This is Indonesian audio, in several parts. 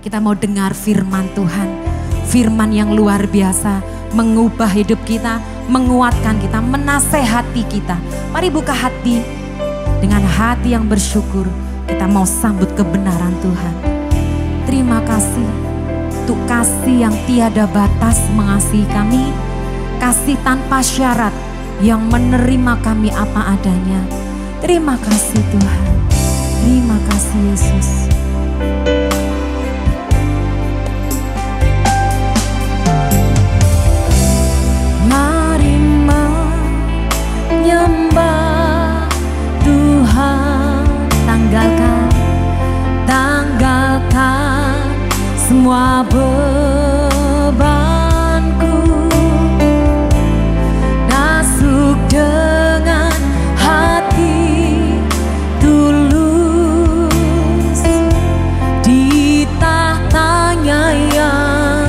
kita mau dengar firman Tuhan. Firman yang luar biasa, mengubah hidup kita, menguatkan kita, menasehati kita. Mari buka hati, dengan hati yang bersyukur, kita mau sambut kebenaran Tuhan. Terima kasih untuk kasih yang tiada batas mengasihi kami, kasih tanpa syarat yang menerima kami apa adanya. Terima kasih Tuhan, terima kasih Yesus. Mari menyembah Tuhan, tanggalkan semua bebanku, masuk dengan hati tulus di tahtanya yang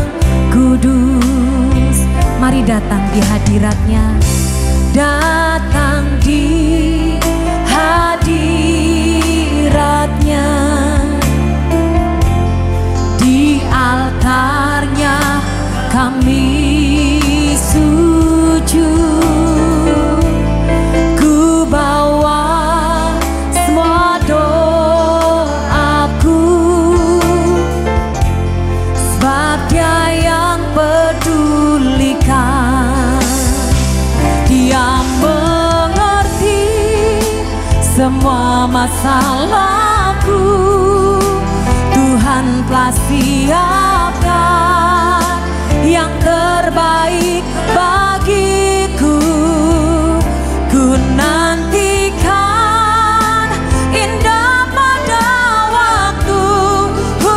kudus. Mari datang di hadiratnya, datang di hadiratnya, di altarnya kami sujud. Ku bawa semua doaku, sebab Dia yang pedulikan. Dia mengerti semua masalahku. Tuhan telah siapkan yang terbaik bagiku. Ku nantikan indah pada waktunya,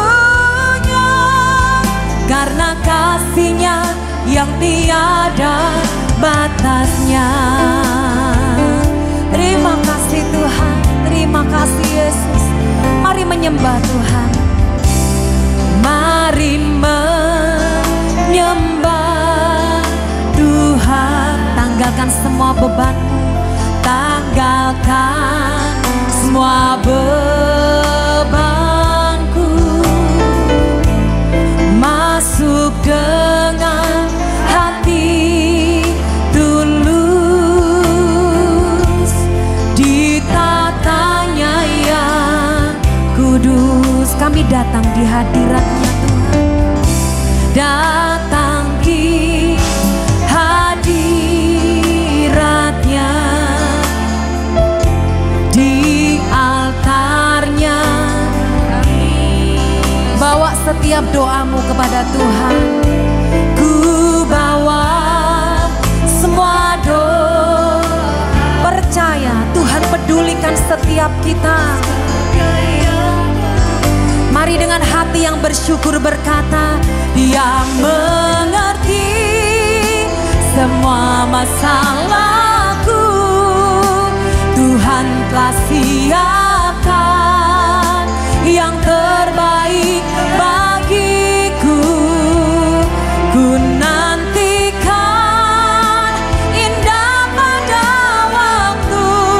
karena kasih-Nya yang tiada batasnya. Terima kasih Tuhan, terima kasih Yesus. Mari menyembah Tuhan, mari menyembah Tuhan. Tanggalkan semua bebanmu, tanggalkan semua bebanku, masuk dengan hati tulus di tatanya yang kudus. Kami datang di hadirat-Nya Tuhan, datang di hadirat-Nya, di altar-Nya. Bawa setiap doamu kepada Tuhan. Ku bawa semua doa, percaya Tuhan pedulikan setiap kita. Mari dengan hati yang bersyukur berkata, Dia mengerti semua masalahku. Tuhan telah siapkan yang terbaik bagiku. Ku nantikan indah pada waktunya,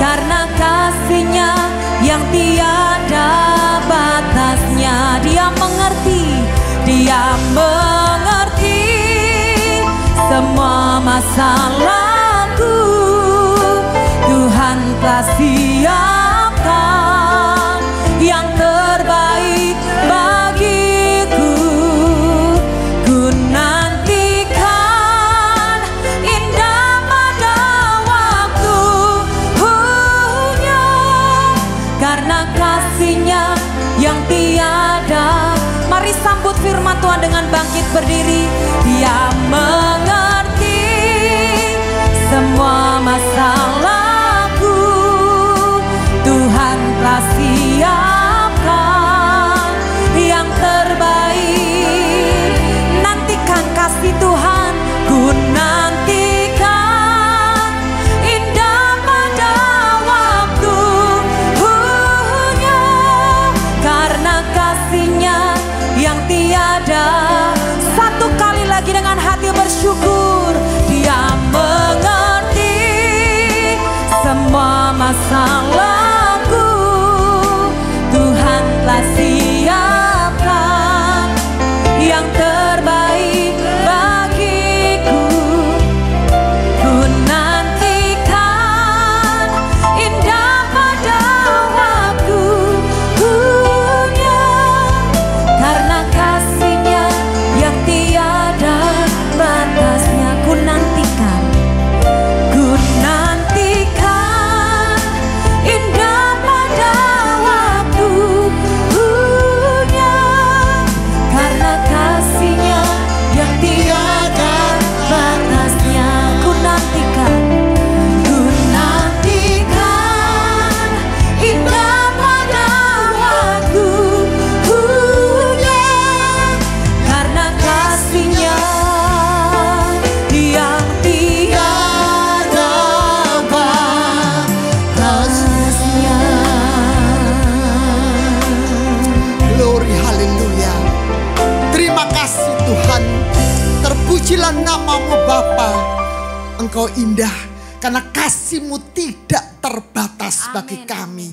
karena kasih-Nya yang tiada batasnya. Dia mengerti, Dia mengerti semua masalahku. Tuhan telah siapkan yang terbaik bagiku. Ku nantikan indah pada waktunya, karena kasih-Nya yang tiada. Mari sambut firman Tuhan dengan bangkit berdiri. Dia mengerti semua masalahku. Tuhan telah siapkan yang terbaik. Nantikan kasih Tuhan, ku nantikan indah pada waktunya, karena kasih-Nya yang tiada. Satu kali lagi dengan hati bersyukur. Dia mengerti semua masalahku. Tuhan siapkan yang terbaik bagiku. Ku nantikan indah pada waktunya, karena kasih-Nya yang tiada batasnya. Ku nantikan indah pada waktunya, karena kasih-Nya yang tiada batasnya. Ku nantikan indah pada waktunya, karena kasih-Nya yang tiada batasnya. Glory, haleluya. Terima kasih Tuhan. Terpujilah nama-Mu Bapa. Engkau indah karena kasih-Mu tidak terbatas bagi kami.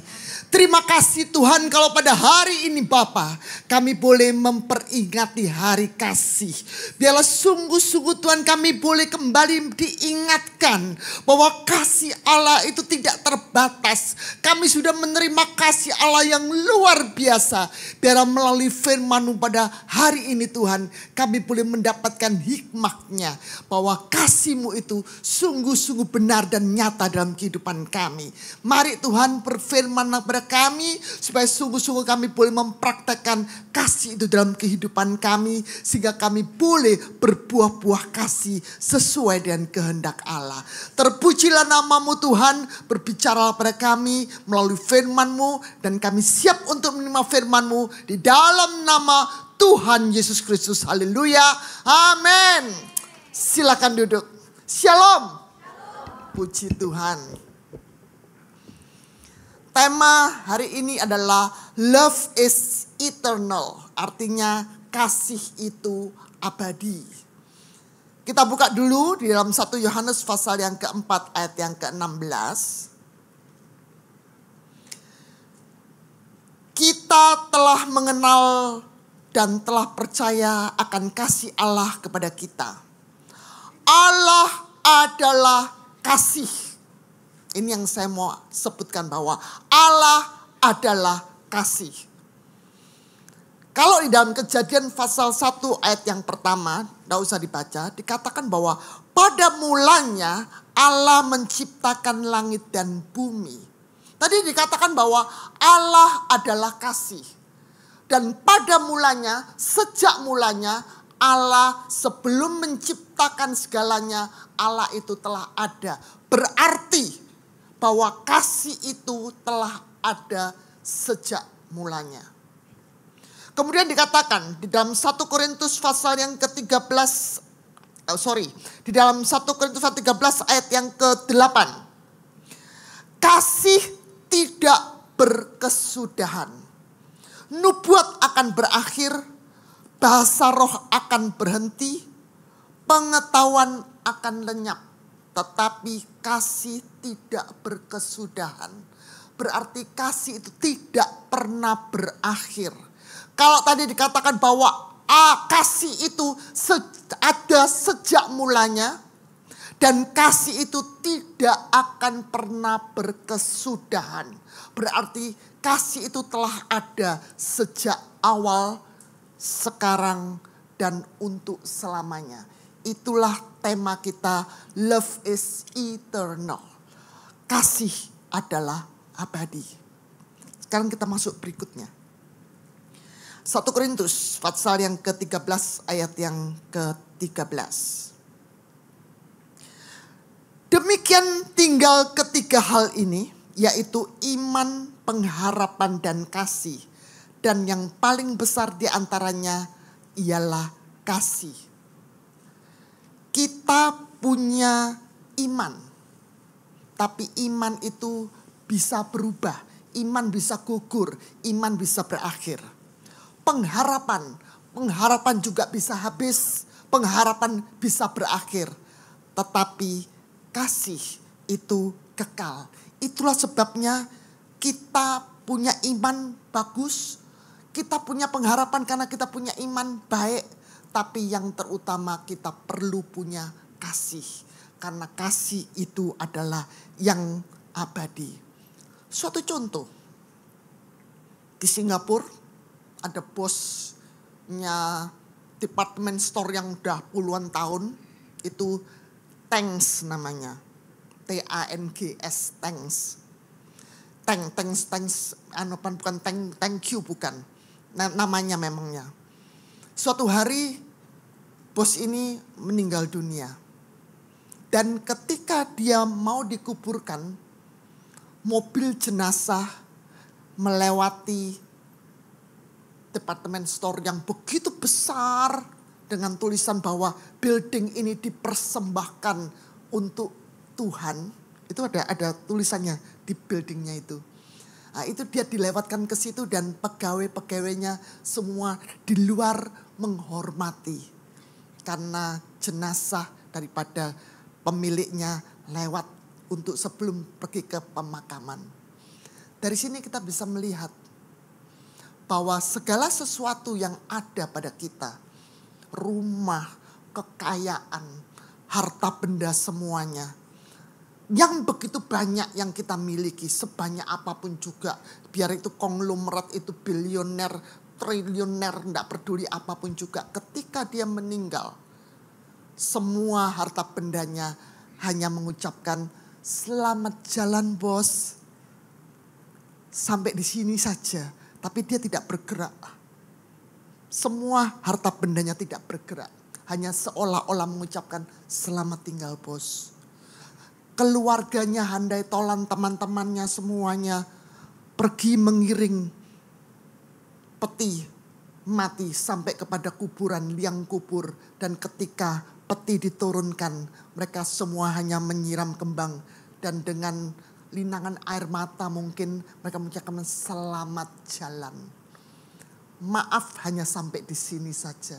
Terima kasih Tuhan kalau pada hari ini Bapa kami boleh memperingati hari kasih. Biarlah sungguh-sungguh Tuhan kami boleh kembali diingatkan bahwa kasih Allah itu tidak terbatas. Kami sudah menerima kasih Allah yang luar biasa. Biarlah melalui firman-Mu pada hari ini Tuhan kami boleh mendapatkan hikmahnya. Bahwa kasih-Mu itu sungguh-sungguh benar dan nyata dalam kehidupan kami. Mari Tuhan berfirman kepada kami supaya sungguh-sungguh kami boleh mempraktekkan kasih itu dalam kehidupan kami, sehingga kami boleh berbuah-buah kasih sesuai dengan kehendak Allah. Terpujilah nama-Mu Tuhan, berbicara pada kami melalui firman-Mu, dan kami siap untuk menerima firman-Mu di dalam nama Tuhan Yesus Kristus. Haleluya, amin. Silakan duduk. Shalom. Puji Tuhan. Tema hari ini adalah Love is Eternal. Artinya kasih itu abadi. Kita buka dulu di dalam 1 Yohanes pasal yang keempat ayat yang ke-16. Kita telah mengenal dan telah percaya akan kasih Allah kepada kita. Allah adalah kasih. Ini yang saya mau sebutkan, bahwa Allah adalah kasih. Kalau di dalam Kejadian pasal 1 ayat yang pertama, tidak usah dibaca, dikatakan bahwa pada mulanya Allah menciptakan langit dan bumi. Tadi dikatakan bahwa Allah adalah kasih. Dan pada mulanya, sejak mulanya, Allah sebelum menciptakan segalanya, Allah itu telah ada. Berarti bahwa kasih itu telah ada sejak mulanya. Kemudian dikatakan di dalam 1 Korintus pasal yang ke-13, di dalam 1 Korintus 13 ayat yang ke-8. Kasih tidak berkesudahan. Nubuat akan berakhir, bahasa roh akan berhenti, pengetahuan akan lenyap. Tetapi kasih tidak berkesudahan. Berarti kasih itu tidak pernah berakhir. Kalau tadi dikatakan bahwa kasih itu ada sejak mulanya. Dan kasih itu tidak akan pernah berkesudahan. Berarti kasih itu telah ada sejak awal, sekarang, dan untuk selamanya. Itulah tema kita, Love is Eternal. Kasih adalah abadi. Sekarang kita masuk berikutnya. 1 Korintus pasal yang ke-13 ayat yang ke-13. Demikian tinggal ketiga hal ini, yaitu iman, pengharapan, dan kasih. Dan yang paling besar di antaranya ialah kasih. Kita punya iman, tapi iman itu bisa berubah, iman bisa gugur, iman bisa berakhir. Pengharapan juga bisa habis, pengharapan bisa berakhir. Tetapi kasih itu kekal. Itulah sebabnya kita punya iman bagus, Kita punya pengharapan karena kita punya iman baik. Tapi yang terutama kita perlu punya kasih. Karena kasih itu adalah yang abadi. Suatu contoh. Di Singapura ada bosnya department store yang udah puluhan tahun. Itu Thanks namanya. T-A-N-G-S, Thanks. Thanks, bukan thank you, bukan. Namanya memangnya. Suatu hari bos ini meninggal dunia. Dan ketika dia mau dikuburkan, mobil jenazah melewati department store yang begitu besar dengan tulisan bahwa building ini dipersembahkan untuk Tuhan. Itu ada tulisannya di buildingnya itu. Nah, itu dia dilewatkan ke situ dan pegawai-pegawainya semua di luar menghormati. Karena jenazah daripada pemiliknya lewat untuk sebelum pergi ke pemakaman. Dari sini kita bisa melihat bahwa segala sesuatu yang ada pada kita, rumah, kekayaan, harta benda semuanya, yang begitu banyak yang kita miliki, sebanyak apapun juga, biar itu konglomerat, itu bilioner, triliuner, tidak peduli apapun juga, ketika dia meninggal, semua harta bendanya hanya mengucapkan selamat jalan bos, sampai di sini saja, tapi dia tidak bergerak. Semua harta bendanya tidak bergerak, hanya seolah-olah mengucapkan selamat tinggal bos. Keluarganya handai tolan, teman-temannya semuanya pergi mengiring peti mati sampai kepada kuburan, liang kubur. Dan ketika peti diturunkan, mereka semua hanya menyiram kembang. Dan dengan linangan air mata mungkin mereka mengucapkan selamat jalan. Maaf hanya sampai di sini saja.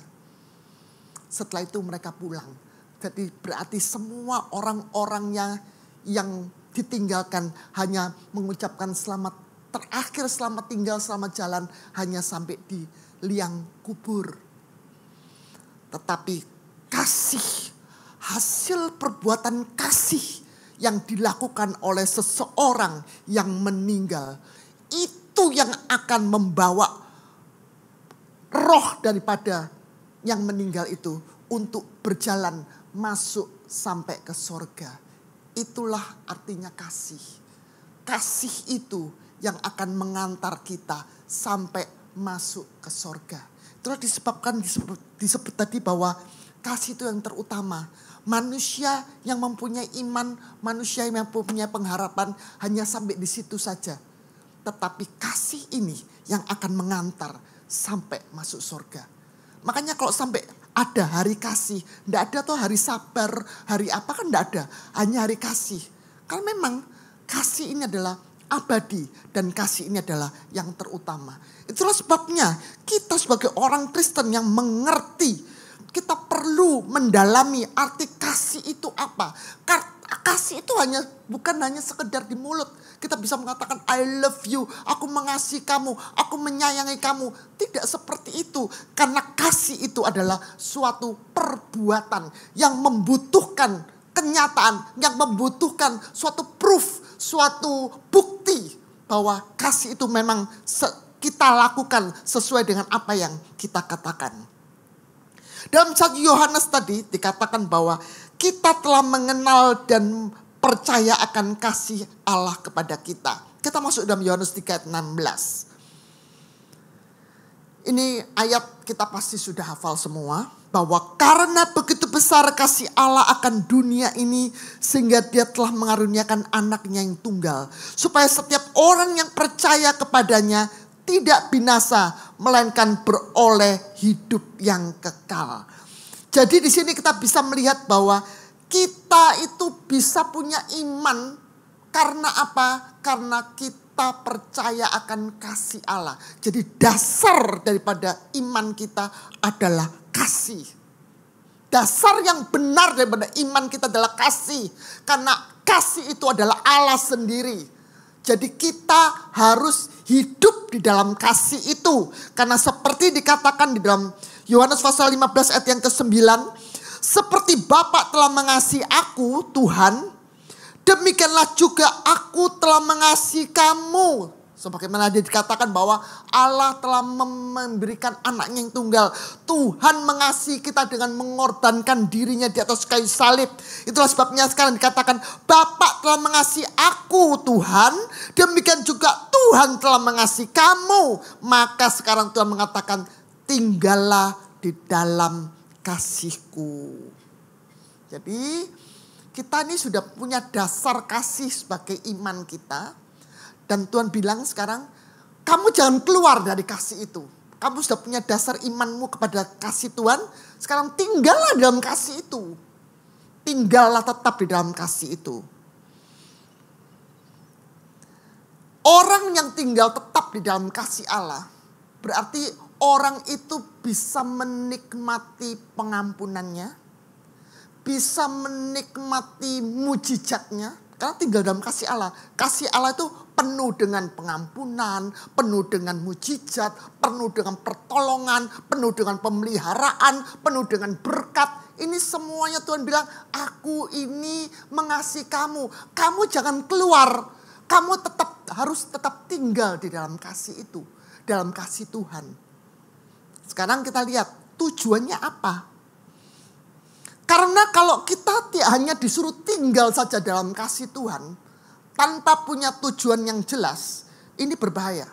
Setelah itu mereka pulang. Jadi berarti semua orang-orangnya yang ditinggalkan hanya mengucapkan selamat terakhir, selamat tinggal, selamat jalan hanya sampai di liang kubur. Tetapi kasih, hasil perbuatan kasih yang dilakukan oleh seseorang yang meninggal, itu yang akan membawa roh daripada yang meninggal itu untuk berjalan masuk sampai ke sorga. Itulah artinya kasih. Kasih itu yang akan mengantar kita sampai masuk ke sorga. Itulah disebut tadi bahwa kasih itu yang terutama. Manusia yang mempunyai iman, manusia yang mempunyai pengharapan hanya sampai di situ saja. Tetapi kasih ini yang akan mengantar sampai masuk sorga. Makanya kalau sampai ada hari kasih, tidak ada tuh hari sabar, hari apa kan tidak ada, hanya hari kasih. Karena memang kasih ini adalah abadi dan kasih ini adalah yang terutama. Itulah sebabnya kita sebagai orang Kristen yang mengerti, kita perlu mendalami arti kasih itu apa. Kasih itu bukan hanya sekedar di mulut. Kita bisa mengatakan I love you, aku mengasihi kamu, aku menyayangi kamu. Tidak seperti itu. Karena kasih itu adalah suatu perbuatan yang membutuhkan kenyataan, yang membutuhkan suatu proof, suatu bukti bahwa kasih itu memang kita lakukan sesuai dengan apa yang kita katakan. Dalam 1 Yohanes tadi dikatakan bahwa kita telah mengenal dan percaya akan kasih Allah kepada kita. Kita masuk dalam Yohanes 3 ayat 16. Ini ayat kita pasti sudah hafal semua. Bahwa karena begitu besar kasih Allah akan dunia ini, sehingga dia telah mengaruniakan anaknya yang tunggal. Supaya setiap orang yang percaya kepadanya tidak binasa, melainkan beroleh hidup yang kekal. Jadi di sini kita bisa melihat bahwa kita itu bisa punya iman karena apa? Karena kita percaya akan kasih Allah. Jadi dasar daripada iman kita adalah kasih. Dasar yang benar daripada iman kita adalah kasih. Karena kasih itu adalah Allah sendiri. Jadi kita harus hidup di dalam kasih itu. Karena seperti dikatakan di dalam Yohanes pasal 15 ayat yang ke-9. Seperti Bapa telah mengasihi aku, Tuhan, demikianlah juga aku telah mengasihi kamu. Sebagaimana dia dikatakan bahwa Allah telah memberikan anaknya yang tunggal. Tuhan mengasihi kita dengan mengorbankan dirinya di atas kayu salib. Itulah sebabnya sekarang dikatakan Bapa telah mengasihi aku, Tuhan. Demikian juga Tuhan telah mengasihi kamu. Maka sekarang Tuhan mengatakan tinggallah di dalam kasihku. Jadi kita ini sudah punya dasar kasih sebagai iman kita. Dan Tuhan bilang sekarang, kamu jangan keluar dari kasih itu. Kamu sudah punya dasar imanmu kepada kasih Tuhan. Sekarang tinggallah dalam kasih itu. Tinggallah tetap di dalam kasih itu. Orang yang tinggal tetap di dalam kasih Allah, berarti orang itu bisa menikmati pengampunannya. Bisa menikmati mujizatnya. Karena tinggal dalam kasih Allah. Kasih Allah itu penuh dengan pengampunan, penuh dengan mujizat, penuh dengan pertolongan, penuh dengan pemeliharaan, penuh dengan berkat. Ini semuanya Tuhan bilang, aku ini mengasihi kamu. Kamu jangan keluar. Kamu harus tetap tinggal di dalam kasih itu. Dalam kasih Tuhan. Sekarang kita lihat tujuannya apa? Karena kalau kita hanya disuruh tinggal saja dalam kasih Tuhan, tanpa punya tujuan yang jelas, ini berbahaya.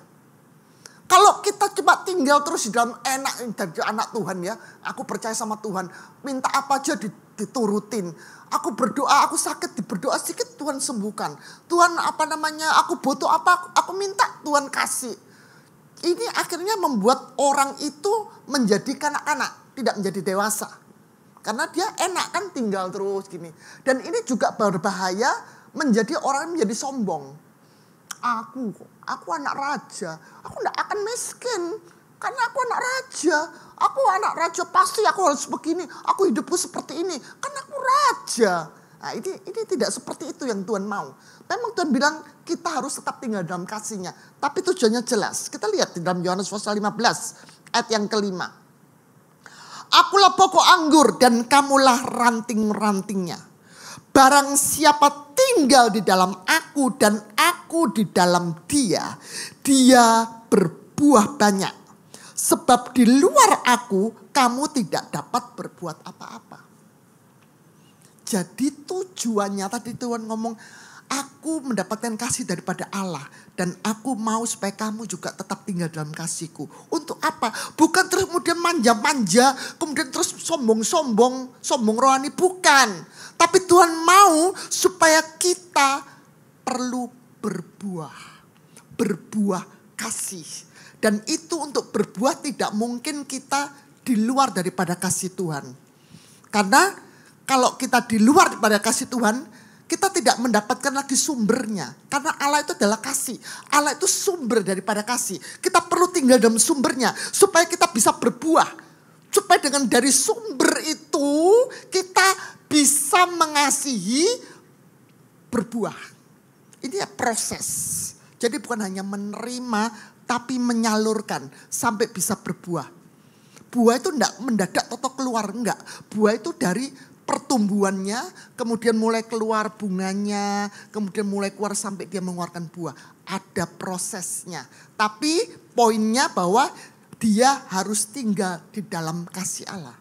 Kalau kita cuma tinggal terus di dalam dari anak Tuhan ya, aku percaya sama Tuhan, minta apa aja diturutin. Aku berdoa, aku sakit, berdoa sedikit Tuhan sembuhkan. Tuhan aku butuh apa, aku minta Tuhan kasih. Ini akhirnya membuat orang itu menjadi kanak-kanak, tidak menjadi dewasa. Karena dia enak kan tinggal terus gini. Dan ini juga berbahaya menjadi orang yang menjadi sombong. Aku anak raja. Aku tidak akan miskin. Karena aku anak raja. Aku anak raja pasti aku harus begini. Aku hidupku seperti ini. Karena aku raja. Nah ini tidak seperti itu yang Tuhan mau. Memang Tuhan bilang kita harus tetap tinggal dalam kasih-Nya. Tapi tujuannya jelas. Kita lihat di dalam Yohanes pasal 15 ayat yang ke-5. Akulah pokok anggur dan kamulah ranting-rantingnya. Barang siapa tinggal di dalam aku dan aku di dalam dia, dia berbuah banyak. Sebab di luar aku kamu tidak dapat berbuat apa-apa. Jadi tujuannya tadi Tuhan ngomong, aku mendapatkan kasih daripada Allah. Dan aku mau supaya kamu juga tetap tinggal dalam kasihku. Untuk apa? Bukan terus kemudian manja-manja. Kemudian terus sombong rohani. Bukan. Tapi Tuhan mau supaya kita perlu berbuah. Berbuah kasih. Dan itu untuk berbuah tidak mungkin kita di luar daripada kasih Tuhan. Karena kalau kita di luar daripada kasih Tuhan, kita tidak mendapatkan lagi sumbernya. Karena Allah itu adalah kasih. Allah itu sumber daripada kasih. Kita perlu tinggal dalam sumbernya. Supaya kita bisa berbuah. Supaya dengan dari sumber itu kita bisa mengasihi berbuah. Ini ya proses. Jadi bukan hanya menerima tapi menyalurkan sampai bisa berbuah. Buah itu tidak mendadak atau keluar. Enggak. Buah itu dari pertumbuhannya, kemudian mulai keluar bunganya, kemudian mulai keluar sampai dia mengeluarkan buah. Ada prosesnya. Tapi poinnya bahwa dia harus tinggal di dalam kasih Allah.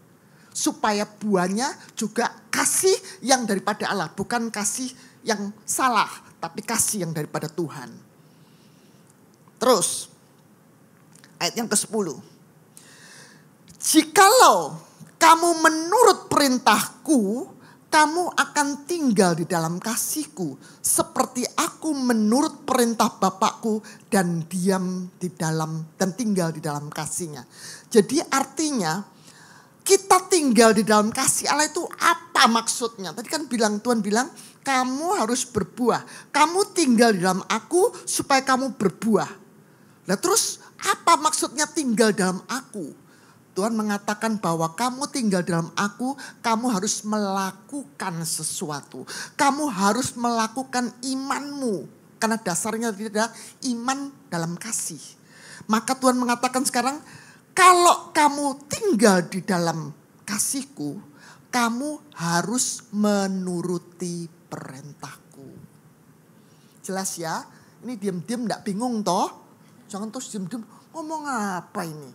Supaya buahnya juga kasih yang daripada Allah. Bukan kasih yang salah, tapi kasih yang daripada Tuhan. Terus, ayat yang ke-10. Jikalau kamu menurut perintahku, kamu akan tinggal di dalam kasihku. Seperti aku menurut perintah Bapakku dan diam di dalam dan tinggal di dalam kasihnya. Jadi artinya kita tinggal di dalam kasih Allah itu apa maksudnya? Tadi kan Tuhan bilang kamu harus berbuah. Kamu tinggal di dalam aku supaya kamu berbuah. Nah terus apa maksudnya tinggal dalam aku? Tuhan mengatakan bahwa kamu tinggal dalam aku, kamu harus melakukan sesuatu. Kamu harus melakukan imanmu. Karena dasarnya tidak iman dalam kasih. Maka Tuhan mengatakan sekarang, kalau kamu tinggal di dalam kasihku, kamu harus menuruti perintahku. Jelas ya? Ini diam-diam enggak bingung toh? Jangan terus diam-diam ngomong apa ini?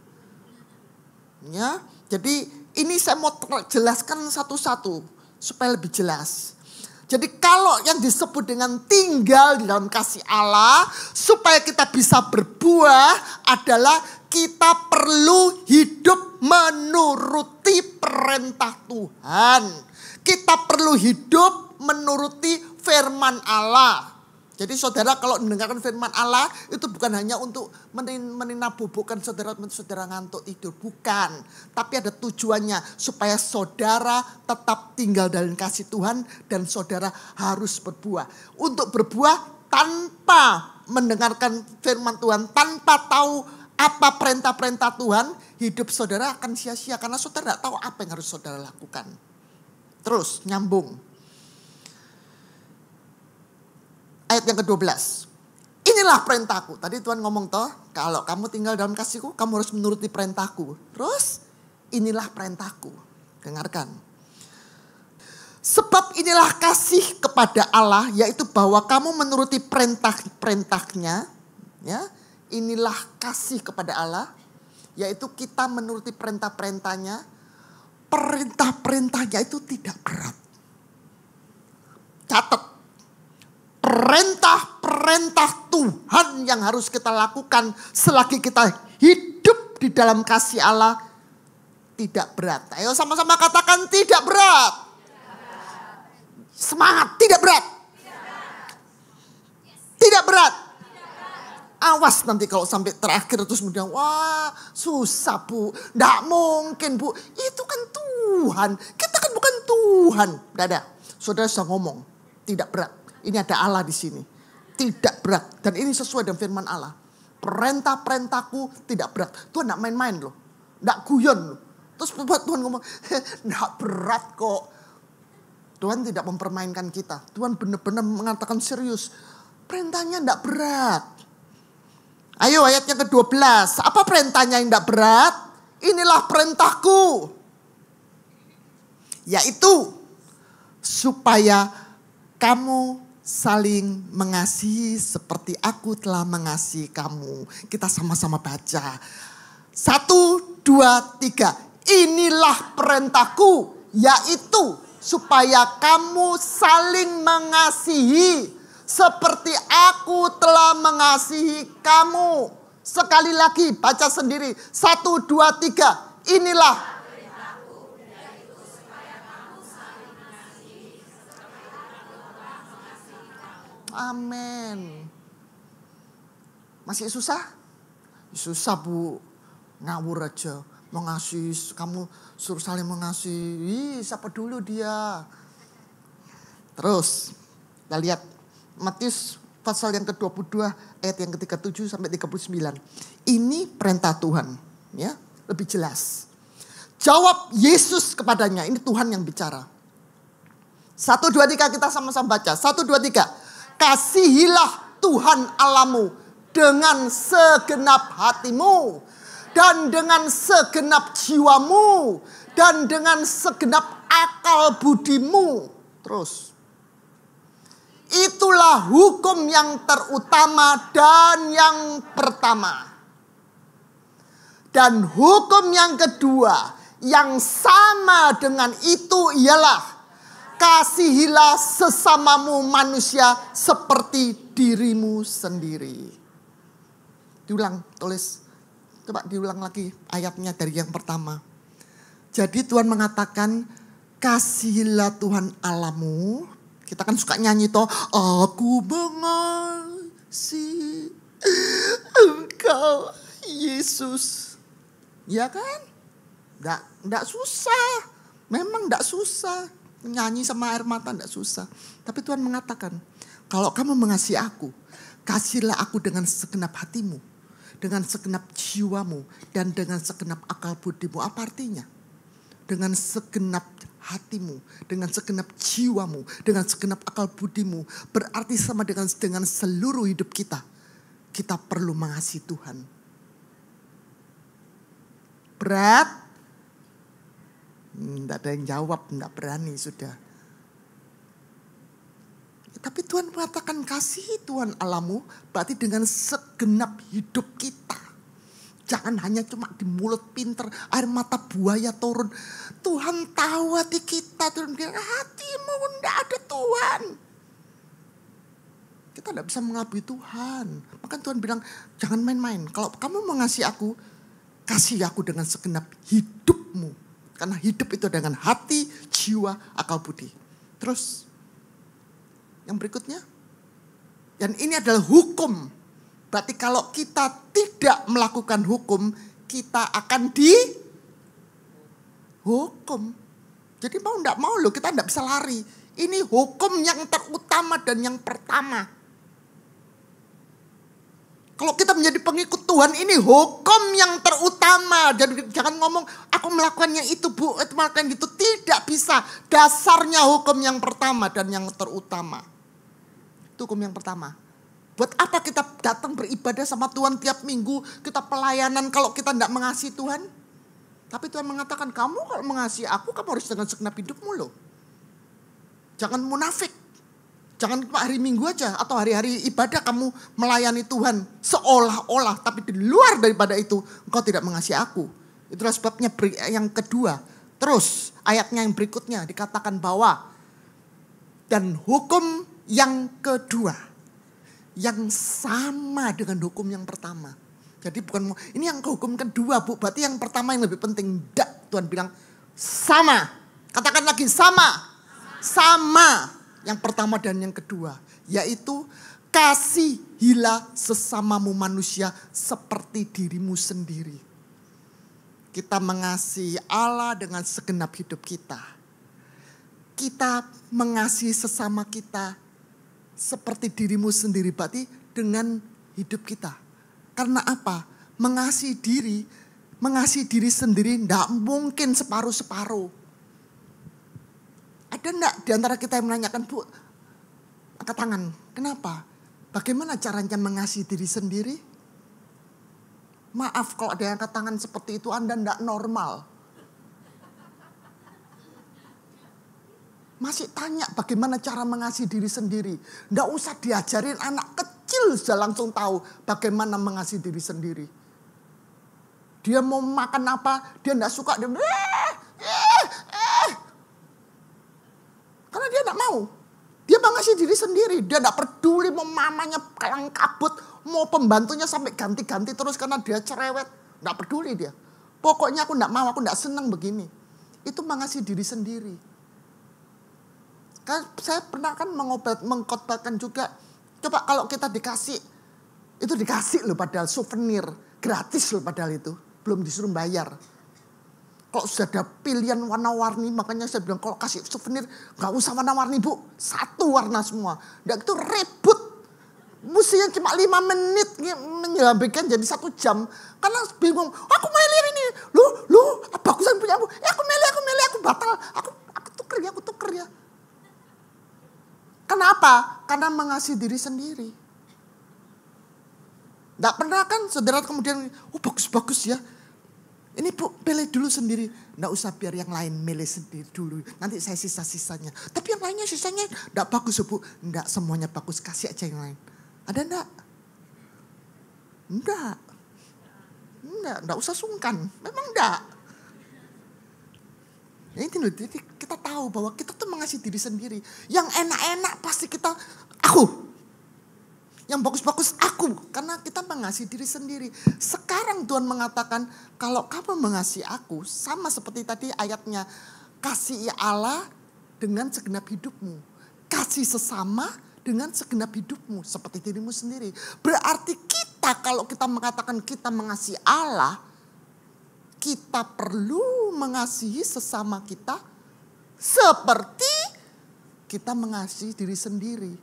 Ya, jadi ini saya mau jelaskan satu-satu supaya lebih jelas. Jadi kalau yang disebut dengan tinggal di dalam kasih Allah, supaya kita bisa berbuah adalah kita perlu hidup menuruti perintah Tuhan. Kita perlu hidup menuruti firman Allah. Jadi saudara kalau mendengarkan firman Allah itu bukan hanya untuk meninabobokan saudara ngantuk tidur. Bukan. Tapi ada tujuannya supaya saudara tetap tinggal dalam kasih Tuhan dan saudara harus berbuah. Untuk berbuah tanpa mendengarkan firman Tuhan, tanpa tahu apa perintah-perintah Tuhan, hidup saudara akan sia-sia karena saudara tidak tahu apa yang harus saudara lakukan. Terus nyambung. Ayat yang ke-12. Inilah perintahku. Tadi Tuhan ngomong toh, kalau kamu tinggal dalam kasihku, kamu harus menuruti perintahku. Terus, inilah perintahku. Dengarkan. Sebab inilah kasih kepada Allah, yaitu bahwa kamu menuruti perintah-perintahnya. Ya, inilah kasih kepada Allah, yaitu kita menuruti perintah-perintahnya. Perintah-perintahnya itu tidak berat. Catat. Perintah-perintah Tuhan yang harus kita lakukan selagi kita hidup di dalam kasih Allah tidak berat. Ayo sama-sama katakan tidak berat. Semangat, tidak berat. Tidak berat. Awas nanti kalau sampai terakhir terus kemudian wah susah bu. Tidak mungkin bu. Itu kan Tuhan. Kita kan bukan Tuhan. Tidak ada. Saudara sudah ngomong tidak berat. Ini ada Allah di sini. Tidak berat. Dan ini sesuai dengan firman Allah. Perintah-perintahku tidak berat. Tuhan tidak main-main loh. Tidak guyon loh. Terus Tuhan ngomong, tidak berat kok. Tuhan tidak mempermainkan kita. Tuhan benar-benar mengatakan serius. Perintahnya tidak berat. Ayo ayatnya ke-12. Apa perintahnya yang tidak berat? Inilah perintahku. Yaitu supaya kamu saling mengasihi seperti aku telah mengasihi kamu. Kita sama-sama baca. 1, 2, 3. Inilah perintahku, yaitu supaya kamu saling mengasihi seperti aku telah mengasihi kamu. Sekali lagi baca sendiri. 1, 2, 3. Inilah. Amin. Masih susah? Susah bu. Ngawur aja. Mengasihi, kamu suruh saling mengasihi. Siapa dulu dia? Terus kita lihat Matius pasal yang ke-22 ayat yang ke-37 sampai 39. Ini perintah Tuhan. Ya, lebih jelas. Jawab Yesus kepadanya. Ini Tuhan yang bicara. 1, 2, 3 kita sama-sama baca. 1, 2, 3. Kasihilah Tuhan Allahmu dengan segenap hatimu dan dengan segenap jiwamu dan dengan segenap akal budimu. Terus. Itulah hukum yang terutama dan yang pertama. Dan hukum yang kedua yang sama dengan itu ialah kasihilah sesamamu manusia seperti dirimu sendiri. Diulang, tulis. Coba diulang lagi ayatnya dari yang pertama. Jadi Tuhan mengatakan kasihilah Tuhan Allahmu. Kita kan suka nyanyi toh. Aku mengasihi Engkau Yesus. Ya kan? Nggak susah. Memang nggak susah. Nyanyi sama air mata tidak susah. Tapi Tuhan mengatakan, kalau kamu mengasihi aku, kasihlah aku dengan segenap hatimu, dengan segenap jiwamu, dan dengan segenap akal budimu. Apa artinya? Dengan segenap hatimu, dengan segenap jiwamu, dengan segenap akal budimu, berarti sama dengan seluruh hidup kita. Kita perlu mengasihi Tuhan. Berat? Tidak ada yang jawab, tidak berani sudah. Tapi Tuhan mengatakan kasihi Tuhan Allahmu, berarti dengan segenap hidup kita. Jangan hanya cuma di mulut pinter, air mata buaya turun. Tuhan tahu hati kita. Tuhan bilang, hatimu tidak ada Tuhan. Kita tidak bisa mengabdi Tuhan. Maka Tuhan bilang, jangan main-main. Kalau kamu mengasihi aku, kasih aku dengan segenap hidupmu. Karena hidup itu dengan hati, jiwa, akal budi. Terus, yang berikutnya. Dan ini adalah hukum. Berarti kalau kita tidak melakukan hukum, kita akan dihukum. Jadi mau enggak mau loh, kita enggak bisa lari. Ini hukum yang terutama dan yang pertama. Kalau kita menjadi pengikut Tuhan, ini hukum yang terutama. Jadi jangan ngomong, aku melakukannya itu bu, itu melakukan gitu. Tidak bisa. Dasarnya hukum yang pertama dan yang terutama. Itu hukum yang pertama. Buat apa kita datang beribadah sama Tuhan tiap minggu, kita pelayanan kalau kita tidak mengasihi Tuhan? Tapi Tuhan mengatakan, kamu kalau mengasihi aku, kamu harus dengan segenap hidupmu loh. Jangan munafik. Jangan cuma hari minggu aja atau hari-hari ibadah kamu melayani Tuhan seolah-olah. Tapi di luar daripada itu, engkau tidak mengasihi aku. Itulah sebabnya yang kedua. Terus ayatnya yang berikutnya dikatakan bahwa, dan hukum yang kedua, yang sama dengan hukum yang pertama. Jadi bukan, ini yang hukum kedua bu, berarti yang pertama yang lebih penting. Tidak, Tuhan bilang sama. Katakan lagi sama. Sama yang pertama dan yang kedua. Yaitu kasihilah sesamamu manusia seperti dirimu sendiri. Kita mengasihi Allah dengan segenap hidup kita. Kita mengasihi sesama kita seperti dirimu sendiri, berarti dengan hidup kita. Karena apa? Mengasihi diri sendiri tidak mungkin separuh-separuh. Ada enggak di antara kita yang menanyakan, bu, angkat tangan, kenapa? Bagaimana caranya mengasihi diri sendiri? Maaf kalau ada yang angkat tangan seperti itu, Anda tidak normal. Masih tanya bagaimana cara mengasihi diri sendiri. Nggak usah diajarin, anak kecil sudah langsung tahu bagaimana mengasihi diri sendiri. Dia mau makan apa, dia nggak suka, dia karena dia nggak mau. Dia mengasihi diri sendiri. Dia nggak peduli mau mamanya kalang kabut, mau pembantunya sampai ganti-ganti terus karena dia cerewet. Nggak peduli dia. Pokoknya aku nggak mau, aku nggak senang begini. Itu mengasihi diri sendiri. Kan saya pernah kan mengkhotbahkan juga. Coba kalau kita dikasih, itu dikasih loh padahal souvenir. Gratis loh padahal itu. Belum disuruh bayar. Kalau sudah ada pilihan warna-warni, makanya saya bilang kalau kasih souvenir, gak usah warna-warni bu. Satu warna semua. Dan itu ribut. Mestinya cuma 5 menit menyambikan jadi 1 jam. Karena bingung, aku milih ini. Lu, bagusan punya aku. Aku milih, aku batal. Aku tuker ya. Kenapa? Karena mengasihi diri sendiri. Tidak pernah kan saudara kemudian, oh bagus-bagus ya. Ini bu, pilih dulu sendiri. Tidak usah biar yang lain milih sendiri dulu. Nanti saya sisa-sisanya. Tapi yang lainnya sisanya tidak bagus bu. Tidak semuanya bagus, kasih aja yang lain. Ada enggak? Enggak usah sungkan. Memang enggak. Ini loh, jadi kita tahu bahwa kita tuh mengasihi diri sendiri. Yang enak-enak pasti kita, aku. Yang bagus-bagus aku. Karena kita mengasihi diri sendiri. Sekarang Tuhan mengatakan, kalau kamu mengasihi aku, sama seperti tadi ayatnya, kasihi Allah dengan segenap hidupmu. Kasih sesama dengan segenap hidupmu, seperti dirimu sendiri. Berarti kita, kalau kita mengatakan kita mengasihi Allah, kita perlu mengasihi sesama kita seperti kita mengasihi diri sendiri.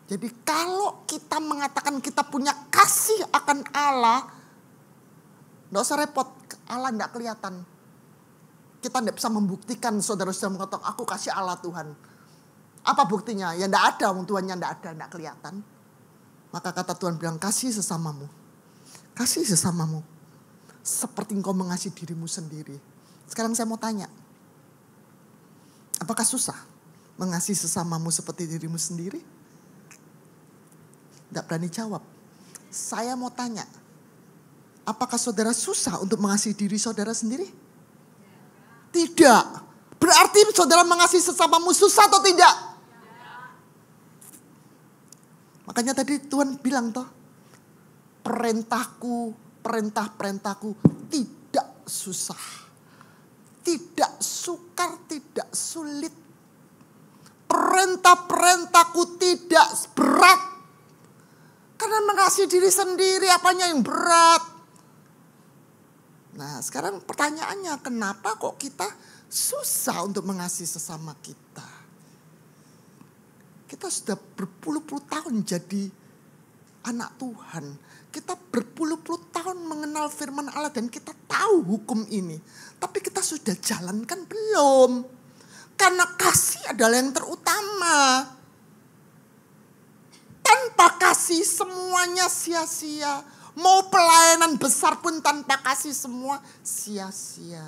Jadi kalau kita mengatakan kita punya kasih akan Allah, nggak usah repot, Allah nggak kelihatan. kita tidak bisa membuktikan saudara-saudara mengatakan aku kasih Allah Tuhan. Apa buktinya? Ya tidak ada, Tuhannya tidak ada, tidak kelihatan. Maka kata Tuhan bilang, kasih sesamamu. Kasih sesamamu. Seperti engkau mengasihi dirimu sendiri. Sekarang saya mau tanya. Apakah susah mengasihi sesamamu seperti dirimu sendiri? Tidak berani jawab. Saya mau tanya. Apakah saudara susah untuk mengasihi diri saudara sendiri? Tidak. Berarti saudara mengasihi sesamamu susah atau tidak? Makanya tadi Tuhan bilang toh, perintah-perintahku tidak susah. Tidak sukar, tidak sulit. Perintah-perintahku tidak berat. Karena mengasihi diri sendiri apanya yang berat? Nah sekarang pertanyaannya, kenapa kok kita susah untuk mengasihi sesama kita? Kita sudah berpuluh-puluh tahun jadi anak Tuhan. Kita berpuluh-puluh tahun mengenal firman Allah dan kita tahu hukum ini. Tapi kita sudah jalankan belum? Karena kasih adalah yang terutama. Tanpa kasih semuanya sia-sia. Mau pelayanan besar pun tanpa kasih semua sia-sia.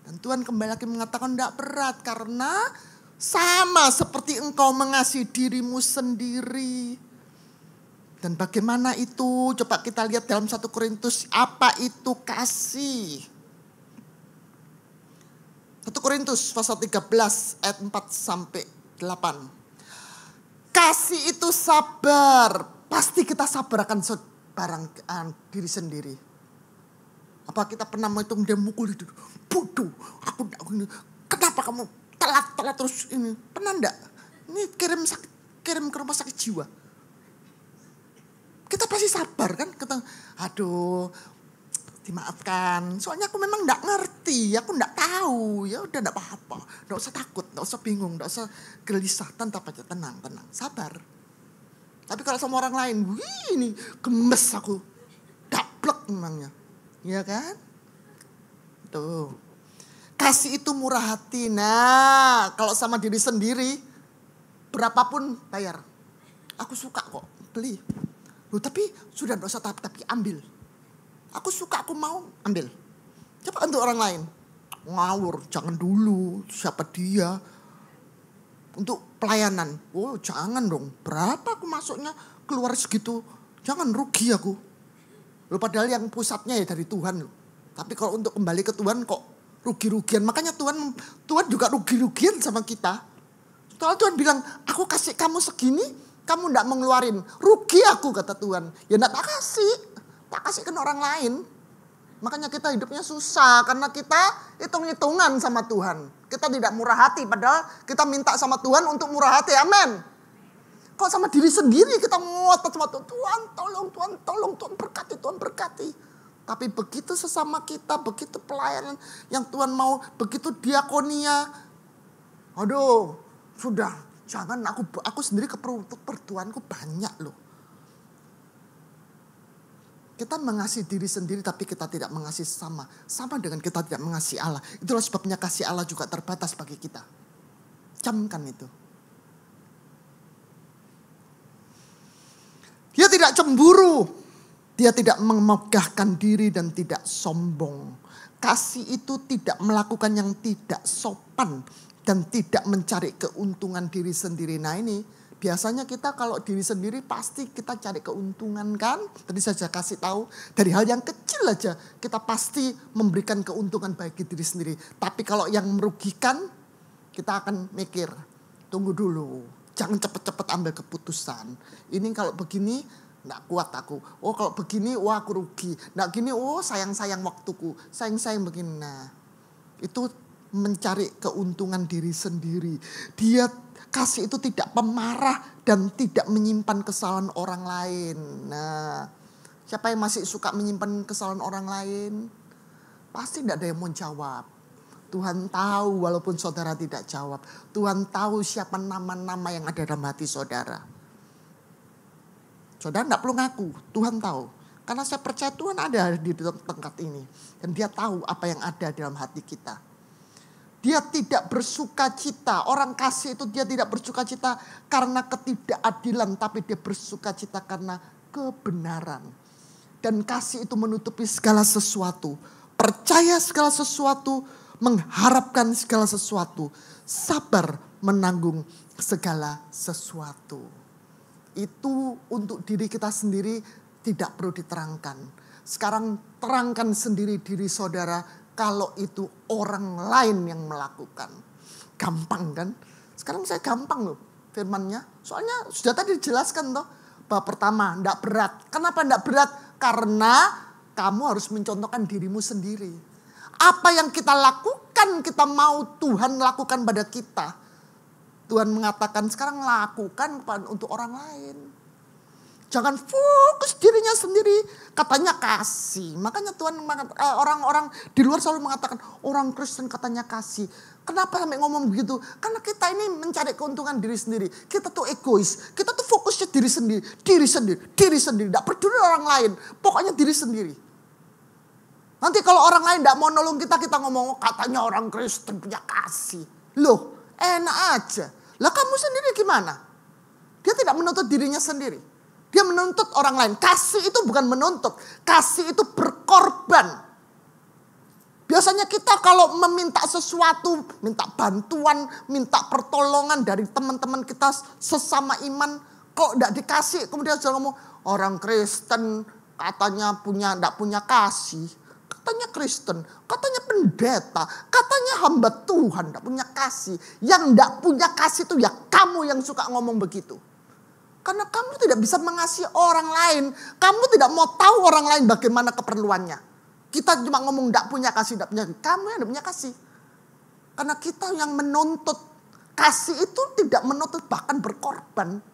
Dan Tuhan kembali lagi mengatakan tidak berat karena sama seperti engkau mengasihi dirimu sendiri. Dan bagaimana itu? Coba kita lihat dalam 1 Korintus, apa itu kasih? 1 Korintus pasal 13 ayat 4 sampai 8. Kasih itu sabar. Pasti kita sabar akan barang diri sendiri. Apa kita pernah menghitung dia mukul itu? Bodoh, aku kenapa kamu telat terus ini? Pernah enggak? Ini kirim ke rumah sakit jiwa. Kita pasti sabar kan? Kita, aduh, dimaafkan. Soalnya aku memang enggak ngerti, aku enggak tahu. Ya udah enggak apa-apa. Enggak usah takut, enggak usah bingung, enggak usah gelisah, tetap aja tenang, sabar. Tapi kalau sama orang lain, wih ini gemes aku. Daplek memangnya. Iya kan? Tuh. Kasih itu murah hati. Nah, kalau sama diri sendiri, berapapun bayar. Aku suka kok, beli. Loh, tapi sudah gak usah tapi ambil. Aku suka, aku mau, ambil. Coba untuk orang lain. Ngawur, jangan dulu. Siapa dia? Untuk pelayanan, oh jangan dong, berapa aku masuknya keluar segitu, jangan rugi aku. Loh, padahal yang pusatnya ya dari Tuhan loh. Tapi kalau untuk kembali ke Tuhan kok rugi-rugian, makanya Tuhan juga rugi-rugian sama kita. Soalnya Tuhan bilang, aku kasih kamu segini, kamu enggak mengeluarin, rugi aku kata Tuhan. Ya enggak tak kasihkan orang lain. Makanya kita hidupnya susah karena kita hitung-hitungan sama Tuhan. Kita tidak murah hati padahal kita minta sama Tuhan untuk murah hati. Amin. Kok sama diri sendiri kita ngotot sama Tuhan. Tuhan berkati, Tuhan berkati. Tapi begitu sesama kita, begitu pelayanan yang Tuhan mau, begitu diakonia. Aduh, sudah. Jangan aku sendiri keperluanku banyak loh. Kita mengasihi diri sendiri tapi kita tidak mengasihi sesama. Sama dengan kita tidak mengasihi Allah. Itulah sebabnya kasih Allah juga terbatas bagi kita. Camkan itu. Dia tidak cemburu. Dia tidak memegahkan diri dan tidak sombong. Kasih itu tidak melakukan yang tidak sopan. Dan tidak mencari keuntungan diri sendiri. Nah ini. Biasanya kita kalau diri sendiri pasti kita cari keuntungan kan. Tadi saya kasih tahu dari hal yang kecil aja kita pasti memberikan keuntungan bagi diri sendiri. Tapi kalau yang merugikan kita akan mikir. Tunggu dulu. Jangan cepet-cepet ambil keputusan. Ini kalau begini nggak kuat aku. Oh kalau begini wah aku rugi. Nggak gini oh sayang-sayang waktuku. Sayang-sayang begini. Nah itu mencari keuntungan diri sendiri. Dia kasih itu tidak pemarah dan tidak menyimpan kesalahan orang lain. Nah, siapa yang masih suka menyimpan kesalahan orang lain? Pasti tidak ada yang mau jawab. Tuhan tahu walaupun saudara tidak jawab. Tuhan tahu siapa nama-nama yang ada dalam hati saudara. Saudara tidak perlu ngaku, Tuhan tahu. Karena saya percaya Tuhan ada di tempat ini. Dan dia tahu apa yang ada dalam hati kita. Dia tidak bersuka cita. Orang kasih itu dia tidak bersuka cita karena ketidakadilan. Tapi dia bersuka cita karena kebenaran. Dan kasih itu menutupi segala sesuatu. Percaya segala sesuatu, mengharapkan segala sesuatu, sabar menanggung segala sesuatu. Itu untuk diri kita sendiri tidak perlu diterangkan. Sekarang terangkan sendiri diri saudara kalau itu orang lain yang melakukan. Gampang kan? Sekarang saya gampang loh firmannya. Soalnya sudah tadi dijelaskan toh. Bahwa pertama, tidak berat. Kenapa tidak berat? Karena kamu harus mencontohkan dirimu sendiri. Apa yang kita lakukan, kita mau Tuhan lakukan pada kita. Tuhan mengatakan sekarang lakukan untuk orang lain. Jangan fokus dirinya sendiri. Katanya kasih. Makanya Tuhan orang-orang di luar selalu mengatakan orang Kristen katanya kasih. Kenapa sampai ngomong begitu? Karena kita ini mencari keuntungan diri sendiri. Kita tuh egois. Kita tuh fokusnya diri sendiri. Diri sendiri. Tidak peduli orang lain. Pokoknya diri sendiri. Nanti kalau orang lain tidak mau nolong kita ngomong katanya orang Kristen punya kasih. Loh, enak aja. Lah kamu sendiri gimana? Dia tidak menuntut dirinya sendiri. Dia menuntut orang lain. Kasih itu bukan menuntut. Kasih itu berkorban. Biasanya kita kalau meminta sesuatu, minta bantuan, minta pertolongan dari teman-teman kita sesama iman, kok tidak dikasih. Kemudian sudah ngomong, orang Kristen katanya tidak punya kasih. Katanya Kristen, katanya pendeta, katanya hamba Tuhan tidak punya kasih. Yang tidak punya kasih itu ya kamu yang suka ngomong begitu. Karena kamu tidak bisa mengasihi orang lain. Kamu tidak mau tahu orang lain bagaimana keperluannya. Kita cuma ngomong tidak punya kasih, tidak punya. Kamu yang tidak punya kasih. Karena kita yang menuntut. Kasih itu tidak menuntut bahkan berkorban.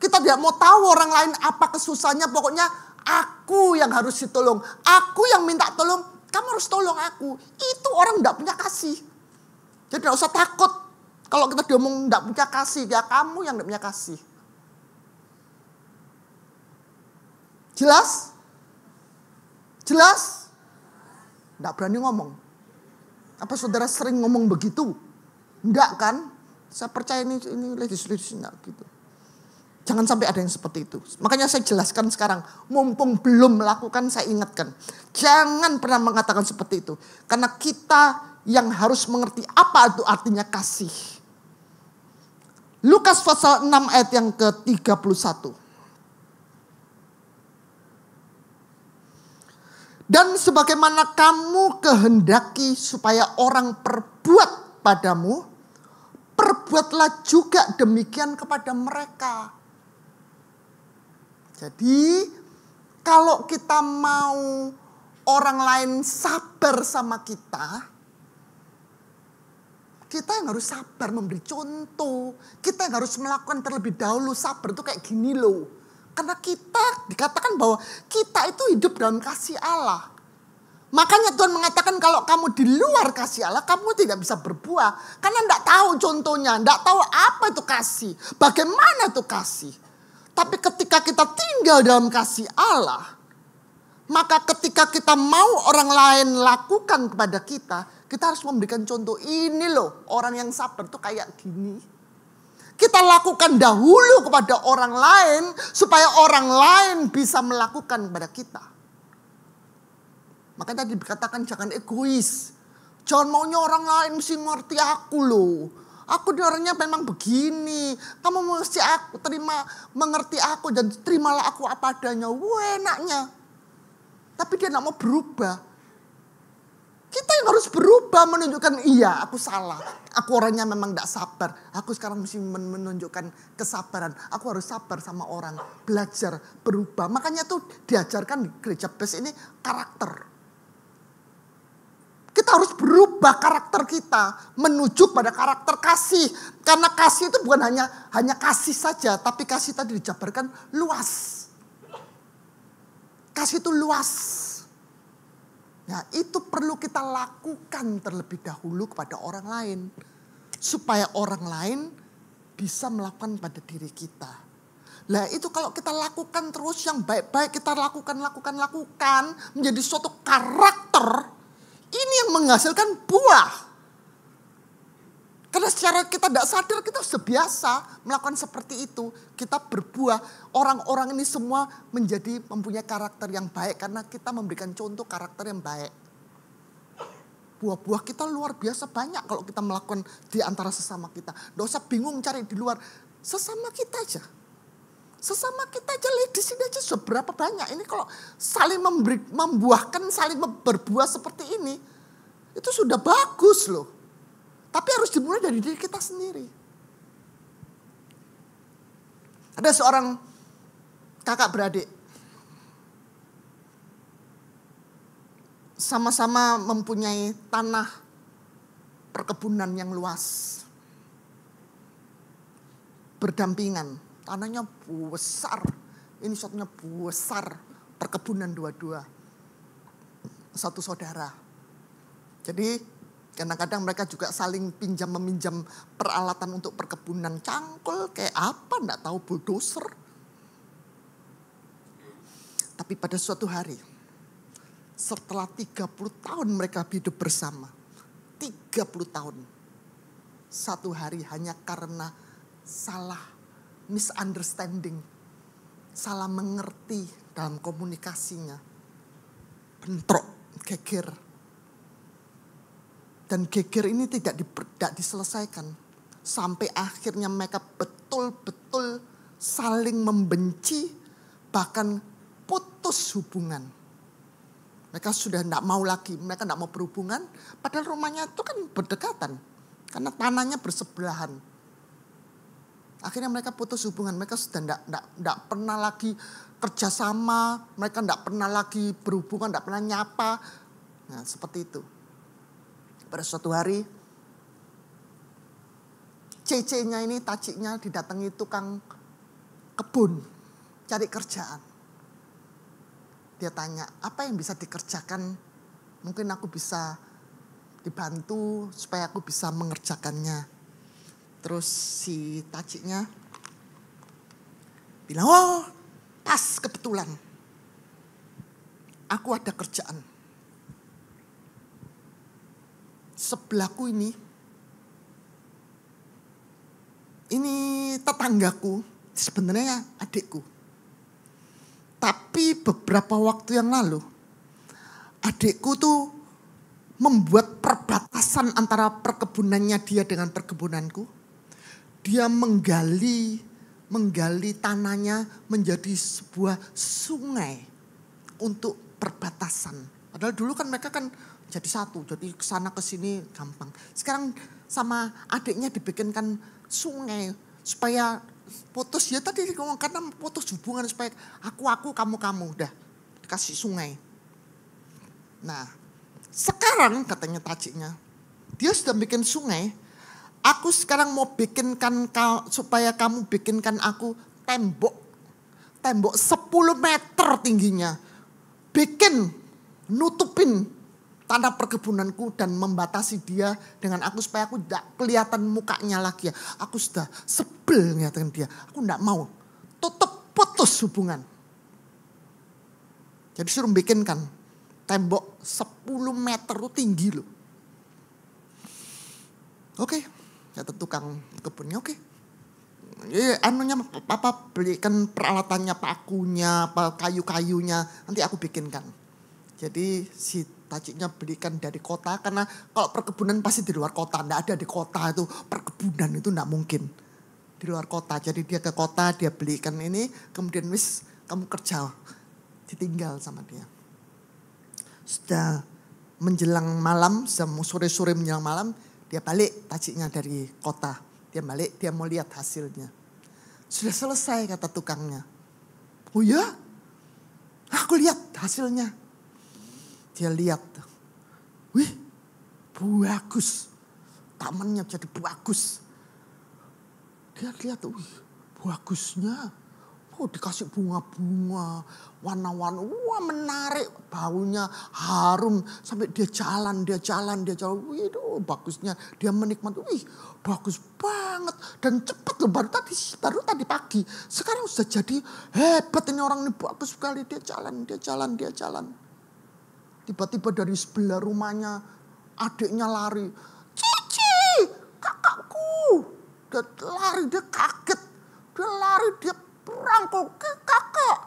Kita tidak mau tahu orang lain apa kesusahannya. Pokoknya aku yang harus ditolong. Aku yang minta tolong. Kamu harus tolong aku. Itu orang tidak punya kasih. Jadi tidak usah takut. Kalau kita diomong tidak punya kasih, ya kamu yang tidak punya kasih. Jelas? Jelas? Tidak berani ngomong. Apa saudara sering ngomong begitu? Enggak kan? Saya percaya ini ladies enggak gitu. Jangan sampai ada yang seperti itu. Makanya saya jelaskan sekarang. Mumpung belum melakukan, saya ingatkan. Jangan pernah mengatakan seperti itu. Karena kita yang harus mengerti apa itu artinya kasih. Lukas pasal 6 ayat yang ke-31. Dan sebagaimana kamu kehendaki supaya orang perbuat padamu, perbuatlah juga demikian kepada mereka. Jadi kalau kita mau orang lain sabar sama kita yang harus sabar memberi contoh. Kita yang harus melakukan terlebih dahulu. Sabar itu kayak gini loh. Karena kita dikatakan bahwa kita itu hidup dalam kasih Allah. Makanya Tuhan mengatakan kalau kamu di luar kasih Allah, kamu tidak bisa berbuah. Karena tidak tahu contohnya, tidak tahu apa itu kasih. Bagaimana itu kasih. Tapi ketika kita tinggal dalam kasih Allah, maka ketika kita mau orang lain lakukan kepada kita harus memberikan contoh. Ini loh orang yang sabar tuh kayak gini. Kita lakukan dahulu kepada orang lain supaya orang lain bisa melakukan kepada kita. Makanya tadi dikatakan jangan egois. Jangan maunya orang lain mesti ngerti aku loh. Aku di orangnya memang begini. Kamu mesti aku mengerti aku dan terimalah aku apa adanya. Wah enaknya. Tapi dia tidak mau berubah. Kita yang harus berubah menunjukkan iya aku salah. Aku orangnya memang tidak sabar. Aku sekarang mesti menunjukkan kesabaran. Aku harus sabar sama orang. Belajar, berubah. Makanya tuh diajarkan di gereja base ini karakter. Kita harus berubah karakter kita. Menuju pada karakter kasih. Karena kasih itu bukan hanya kasih saja. Tapi kasih tadi dijabarkan luas. Kasih itu luas. Nah itu perlu kita lakukan terlebih dahulu kepada orang lain. Supaya orang lain bisa melakukan pada diri kita. Lah itu kalau kita lakukan terus yang baik-baik, kita lakukan menjadi suatu karakter, ini yang menghasilkan buah. Karena secara kita tidak sadar kita sudah biasa melakukan seperti itu. Kita berbuah, orang-orang ini semua mempunyai karakter yang baik karena kita memberikan contoh karakter yang baik. Buah-buah kita luar biasa banyak kalau kita melakukan di antara sesama kita. Tidak usah bingung cari di luar, sesama kita aja. Sesama kita aja lihat di sini aja seberapa banyak. Ini kalau saling membuahkan, saling berbuah seperti ini, itu sudah bagus loh. Tapi harus dimulai dari diri kita sendiri. Ada seorang kakak beradik. Sama-sama mempunyai tanah perkebunan yang luas. Berdampingan. Tanahnya besar. Ini satunya besar. Perkebunan dua-dua. Satu saudara. Jadi kadang-kadang mereka juga saling meminjam peralatan untuk perkebunan. Cangkul kayak apa enggak tahu, bulldozer. Tapi pada suatu hari, setelah 30 tahun mereka hidup bersama. 30 tahun. Satu hari hanya karena salah misunderstanding. Salah mengerti dalam komunikasinya. Bentrok, geger. Dan geger ini tidak diselesaikan. Sampai akhirnya mereka betul-betul saling membenci. Bahkan putus hubungan. Mereka sudah tidak mau lagi. Mereka tidak mau berhubungan. Padahal rumahnya itu kan berdekatan. Karena tanahnya bersebelahan. Akhirnya mereka putus hubungan. Mereka sudah tidak pernah lagi kerjasama. Mereka tidak pernah lagi berhubungan. Tidak pernah nyapa. Nah seperti itu. Pada suatu hari, CC-nya ini, taciknya didatangi tukang kebun, cari kerjaan. Dia tanya, apa yang bisa dikerjakan? Mungkin aku bisa dibantu supaya aku bisa mengerjakannya. Terus si taciknya bilang, oh pas kebetulan. Aku ada kerjaan. Sebelahku ini tetanggaku, sebenarnya adikku. Tapi beberapa waktu yang lalu, adikku tuh membuat perbatasan antara perkebunannya dia dengan perkebunanku. Dia menggali tanahnya menjadi sebuah sungai untuk perbatasan. Padahal dulu kan mereka kan jadi satu, jadi kesana kesini gampang. Sekarang sama adiknya dibikinkan sungai supaya putus. Ya tadi ngomong karena putus hubungan supaya aku kamu udah dikasih sungai. Nah sekarang katanya taciknya, dia sudah bikin sungai. Aku sekarang mau bikinkan supaya kamu bikinkan aku tembok 10 meter tingginya. Bikin nutupin tanah perkebunanku dan membatasi dia dengan aku supaya aku tidak kelihatan mukanya lagi. Aku sudah sebel ngeliatin dia. Aku tidak mau. Tutup, putus hubungan. Jadi suruh bikinkan tembok 10 meter itu tinggi loh. Oke, kata tukang kebunnya oke. Anunya apa belikan peralatannya, pakunya, kayu-kayunya, nanti aku bikinkan. Jadi si taciknya belikan dari kota karena kalau perkebunan pasti di luar kota, enggak ada di kota itu perkebunan itu enggak mungkin di luar kota. Jadi dia ke kota, dia belikan ini, kemudian wis kamu kerja, ditinggal sama dia. Sudah menjelang malam, sore-sore menjelang malam, dia balik taciknya dari kota. Dia balik, dia mau lihat hasilnya. Sudah selesai kata tukangnya. Oh ya? Aku lihat hasilnya. Dia lihat, wih bagus, tamannya jadi bagus. Dia lihat, wih bagusnya, dikasih bunga-bunga, warna-warna, wah menarik, baunya harum sampai dia jalan. Wih, bagusnya dia menikmati. Wih, bagus banget dan cepat loh. Baru tadi pagi. Sekarang sudah jadi hebat ini orang ini, bagus sekali, dia jalan. Tiba-tiba dari sebelah rumahnya adiknya lari. Cici, kakakku. Dia lari, dia kaget. Dia lari, dia merangkul ke kakak.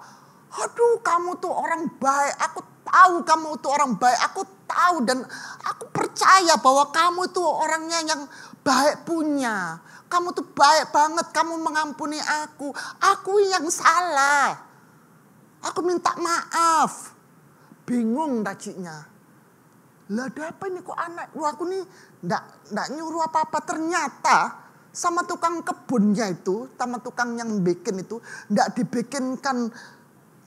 Aduh, kamu tuh orang baik. Aku tahu kamu tuh orang baik. Aku tahu dan aku percaya bahwa kamu tuh orangnya yang baik punya. Kamu tuh baik banget. Kamu mengampuni aku. Aku yang salah. Aku minta maaf. Bingung raciknya. Lah ada apa ini kok anak. Aku nih enggak nyuruh apa-apa. Ternyata sama tukang kebunnya itu, sama tukang yang bikin itu, enggak dibikinkan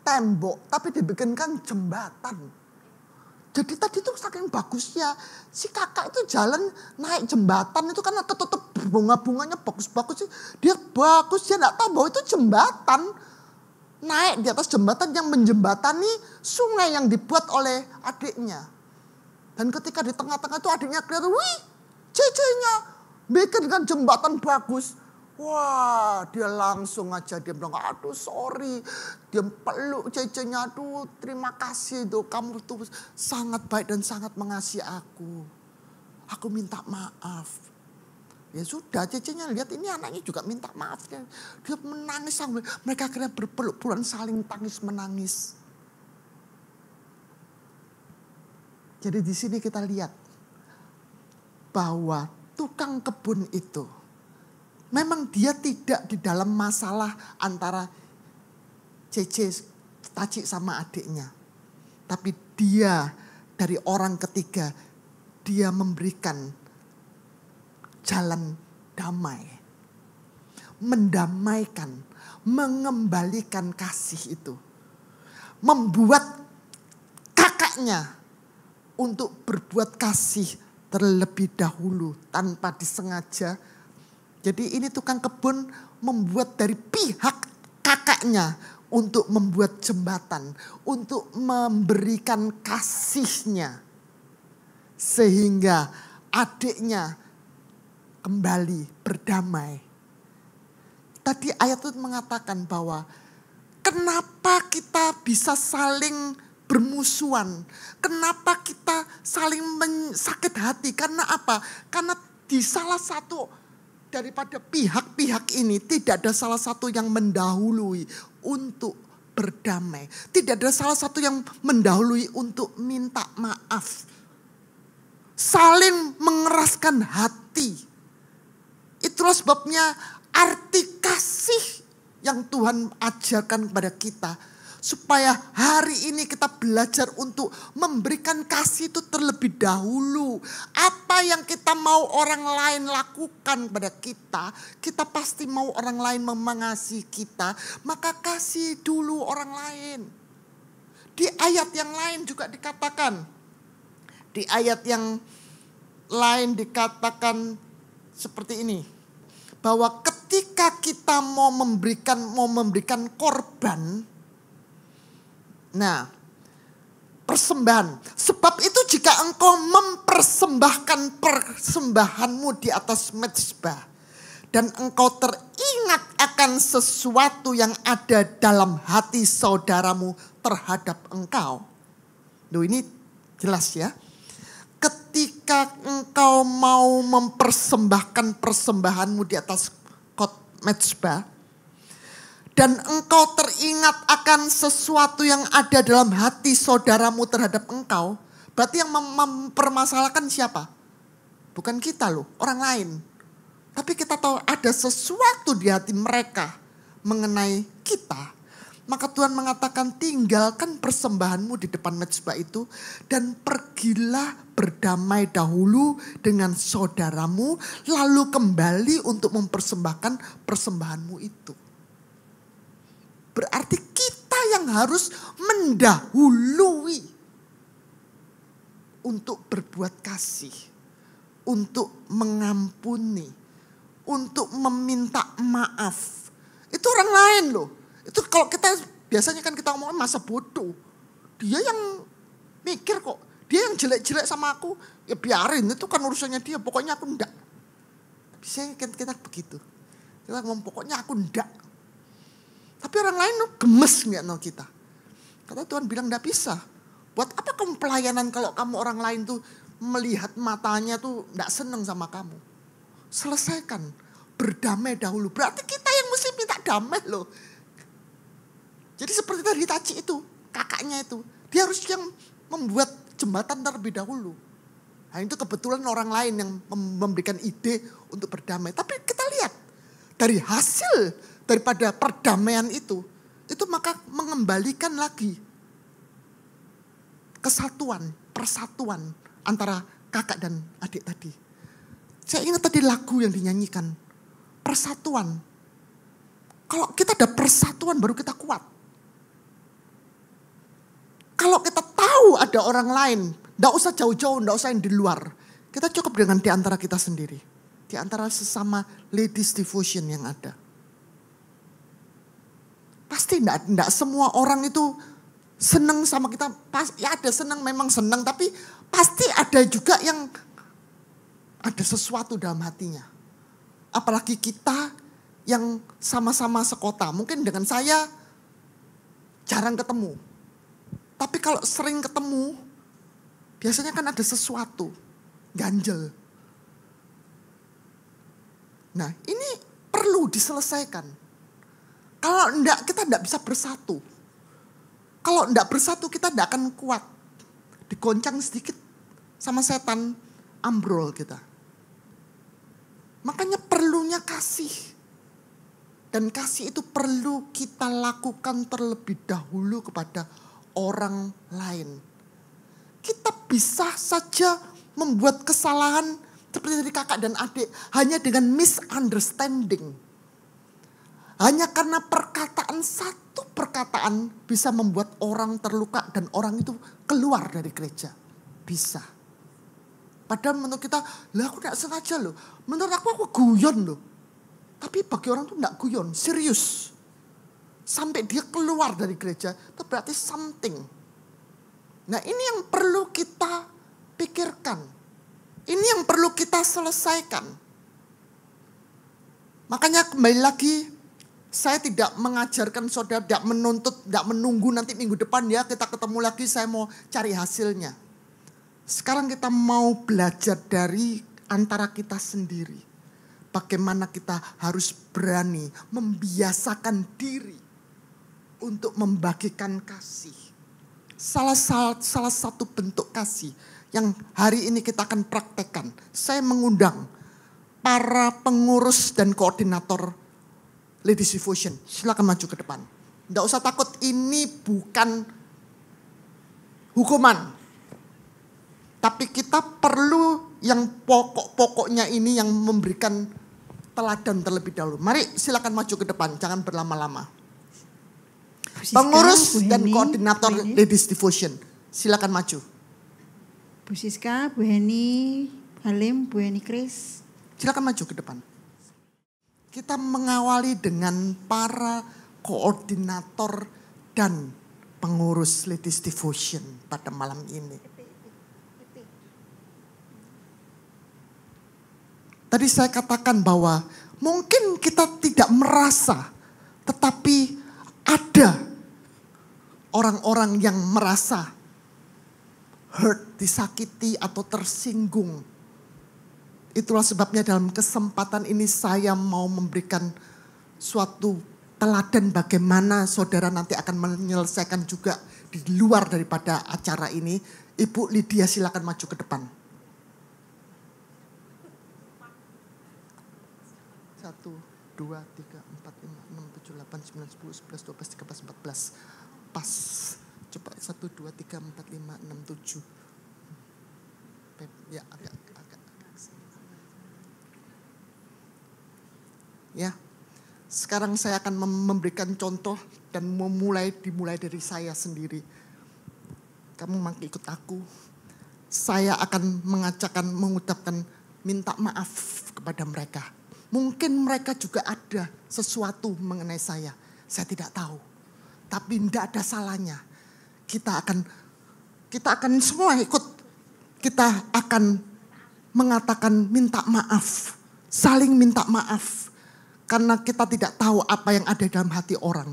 tembok, tapi dibikinkan jembatan. Jadi tadi tuh saking bagusnya, si kakak itu jalan naik jembatan itu karena ketutup bunga-bunganya bagus-bagus sih. Dia bagus, dia enggak tahu bahwa itu jembatan. Naik di atas jembatan yang menjembatani sungai yang dibuat oleh adiknya. Dan ketika di tengah-tengah itu adiknya kelihatan, wih, cecenya bikin kan jembatan bagus. Wah, dia langsung aja dia bilang, aduh sorry. Dia peluk cecenya, aduh terima kasih tuh. Kamu tuh sangat baik dan sangat mengasihi aku. Aku minta maaf. Ya sudah, cecenya lihat ini anaknya juga minta maaf. Dia menangis sambil mereka akhirnya berpeluk-pelukan saling tangis menangis. Jadi di sini kita lihat bahwa tukang kebun itu memang dia tidak di dalam masalah antara Cece Taci sama adiknya. Tapi dia dari orang ketiga, dia memberikan jalan damai. Mendamaikan, mengembalikan kasih itu. Membuat kakaknya untuk berbuat kasih terlebih dahulu tanpa disengaja. Jadi ini tukang kebun membuat dari pihak kakaknya untuk membuat jembatan, untuk memberikan kasihnya. Sehingga adiknya kembali berdamai. Tadi ayat itu mengatakan bahwa kenapa kita bisa saling bermusuhan? Kenapa kita saling sakit hati? Karena apa? Karena di salah satu daripada pihak-pihak ini tidak ada salah satu yang mendahului untuk berdamai. Tidak ada salah satu yang mendahului untuk minta maaf. Saling mengeraskan hati. Itulah sebabnya arti kasih yang Tuhan ajarkan kepada kita. Supaya hari ini kita belajar untuk memberikan kasih itu terlebih dahulu. Apa yang kita mau orang lain lakukan kepada kita, kita pasti mau orang lain mengasihi kita. Maka kasih dulu orang lain. Di ayat yang lain juga dikatakan. Di ayat yang lain dikatakan seperti ini. Bahwa ketika kita mau memberikan korban. Nah, persembahan. Sebab itu jika engkau mempersembahkan persembahanmu di atas mezbah. Dan engkau teringat akan sesuatu yang ada dalam hati saudaramu terhadap engkau. Loh ini jelas ya. Ketika engkau mau mempersembahkan persembahanmu di atas mezbah. Dan engkau teringat akan sesuatu yang ada dalam hati saudaramu terhadap engkau. Berarti yang mempermasalahkan siapa? Bukan kita loh, orang lain. Tapi kita tahu ada sesuatu di hati mereka mengenai kita. Maka Tuhan mengatakan tinggalkan persembahanmu di depan mezbah itu. Dan pergilah berdamai dahulu dengan saudaramu. Lalu kembali untuk mempersembahkan persembahanmu itu. Berarti kita yang harus mendahului. Untuk berbuat kasih. Untuk mengampuni. Untuk meminta maaf. Itu orang lain loh. Itu kalau kita biasanya kan kita ngomongin masa bodoh. Dia yang mikir kok. Dia yang jelek-jelek sama aku. Ya biarin, itu kan urusannya dia. Pokoknya aku enggak. Biasanya kita begitu. Kita ngomong pokoknya aku enggak. Tapi orang lain gemes nggak no kita. Kata Tuhan bilang enggak bisa. Buat apa kamu pelayanan kalau kamu orang lain tuh melihat matanya tuh enggak seneng sama kamu. Selesaikan. Berdamai dahulu. Berarti kita yang mesti minta damai loh. Jadi seperti tadi Taci itu. Kakaknya itu. Dia harus yang membuat jembatan terlebih dahulu. Nah itu kebetulan orang lain yang memberikan ide untuk berdamai. Tapi kita lihat. Dari hasil daripada perdamaian itu maka mengembalikan lagi kesatuan, persatuan antara kakak dan adik tadi. Saya ingat tadi lagu yang dinyanyikan. Persatuan. Kalau kita ada persatuan baru kita kuat. Kalau kita tahu ada orang lain, tidak usah jauh-jauh, tidak usah yang di luar. Kita cukup dengan di antara kita sendiri. Di antara sesama ladies devotion yang ada. Pasti tidak semua orang itu senang sama kita. Ya ada senang, memang senang. Tapi pasti ada juga yang ada sesuatu dalam hatinya. Apalagi kita yang sama-sama sekota. Mungkin dengan saya jarang ketemu. Tapi kalau sering ketemu, biasanya kan ada sesuatu. Ganjel. Nah ini perlu diselesaikan. Kalau enggak kita enggak bisa bersatu. Kalau enggak bersatu kita enggak akan kuat. Digoncang sedikit sama setan, ambrol kita. Makanya perlunya kasih. Dan kasih itu perlu kita lakukan terlebih dahulu kepada orang lain. Kita bisa saja membuat kesalahan seperti dari kakak dan adik hanya dengan misunderstanding. Hanya karena perkataan, satu perkataan bisa membuat orang terluka dan orang itu keluar dari gereja. Bisa. Padahal menurut kita, lah aku gak sengaja loh. Menurut aku guyon loh. Tapi bagi orang itu gak guyon, serius. Sampai dia keluar dari gereja, itu berarti something. Nah ini yang perlu kita pikirkan. Ini yang perlu kita selesaikan. Makanya kembali lagi, saya tidak mengajarkan saudara, tidak menuntut, tidak menunggu nanti minggu depan ya kita ketemu lagi, saya mau cari hasilnya. Sekarang kita mau belajar dari antara kita sendiri. Bagaimana kita harus berani membiasakan diri untuk membagikan kasih. Salah satu bentuk kasih yang hari ini kita akan praktekkan. Saya mengundang para pengurus dan koordinator Ladies Devotion. Silakan maju ke depan. Tidak usah takut, ini bukan hukuman. Tapi kita perlu yang pokok-pokoknya ini yang memberikan teladan terlebih dahulu. Mari silakan maju ke depan, jangan berlama-lama. Pengurus dan koordinator Ladies Devotion, silakan maju. Bu Siska, Bu Heni, Halim, Bu Heni Kris. Silakan maju ke depan. Kita mengawali dengan para koordinator dan pengurus Ladies Devotion pada malam ini. Tadi saya katakan bahwa mungkin kita tidak merasa, tetapi ada orang-orang yang merasa hurt, disakiti atau tersinggung. Itulah sebabnya dalam kesempatan ini saya mau memberikan suatu teladan bagaimana saudara nanti akan menyelesaikan juga di luar daripada acara ini. Ibu Lydia silakan maju ke depan. 1, 2, 3, 4, 5, 6, 7, 8, 9, 10, 11, 12, 13, 14. Pas. Coba 1, 2, 3, 4, 5, 6, 7. Ya agak. Ya. Sekarang saya akan memberikan contoh dan dimulai dari saya sendiri. Kamu mangki ikut aku. Saya akan mengucapkan minta maaf kepada mereka. Mungkin mereka juga ada sesuatu mengenai saya. Saya tidak tahu. Tapi tidak ada salahnya. Kita akan semua ikut. Kita akan mengatakan minta maaf. Saling minta maaf. Karena kita tidak tahu apa yang ada dalam hati orang.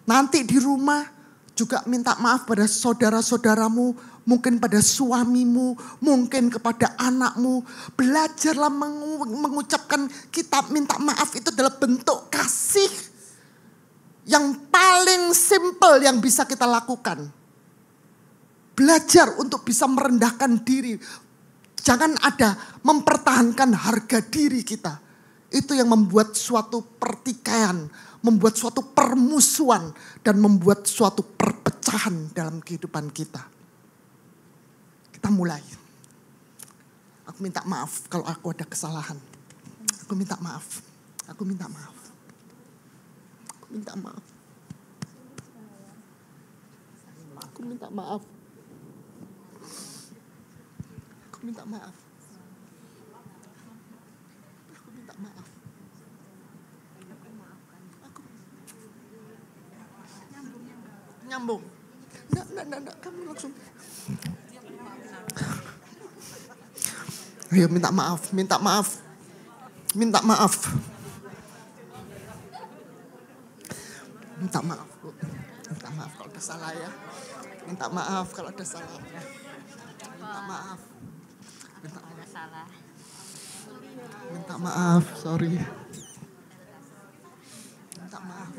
Nanti di rumah juga minta maaf pada saudara-saudaramu, mungkin pada suamimu, mungkin kepada anakmu. Belajarlah mengucapkan kita minta maaf, itu adalah bentuk kasih yang paling simpel yang bisa kita lakukan. Belajar untuk bisa merendahkan diri. Jangan ada mempertahankan harga diri kita. Itu yang membuat suatu pertikaian, membuat suatu permusuhan, dan membuat suatu perpecahan dalam kehidupan kita. Kita mulai. Aku minta maaf kalau aku ada kesalahan. Aku minta maaf. Aku minta maaf. Aku minta maaf. Aku minta maaf. Aku minta maaf. Aku minta maaf. Nyambung. Enggak, kamu langsung. Ayo minta maaf, minta maaf. Minta maaf. Minta maaf, Bu. Minta maaf kalau ada salah ya. Minta maaf kalau ada salah. Minta maaf. Minta maaf. Minta maaf, sorry. Minta maaf.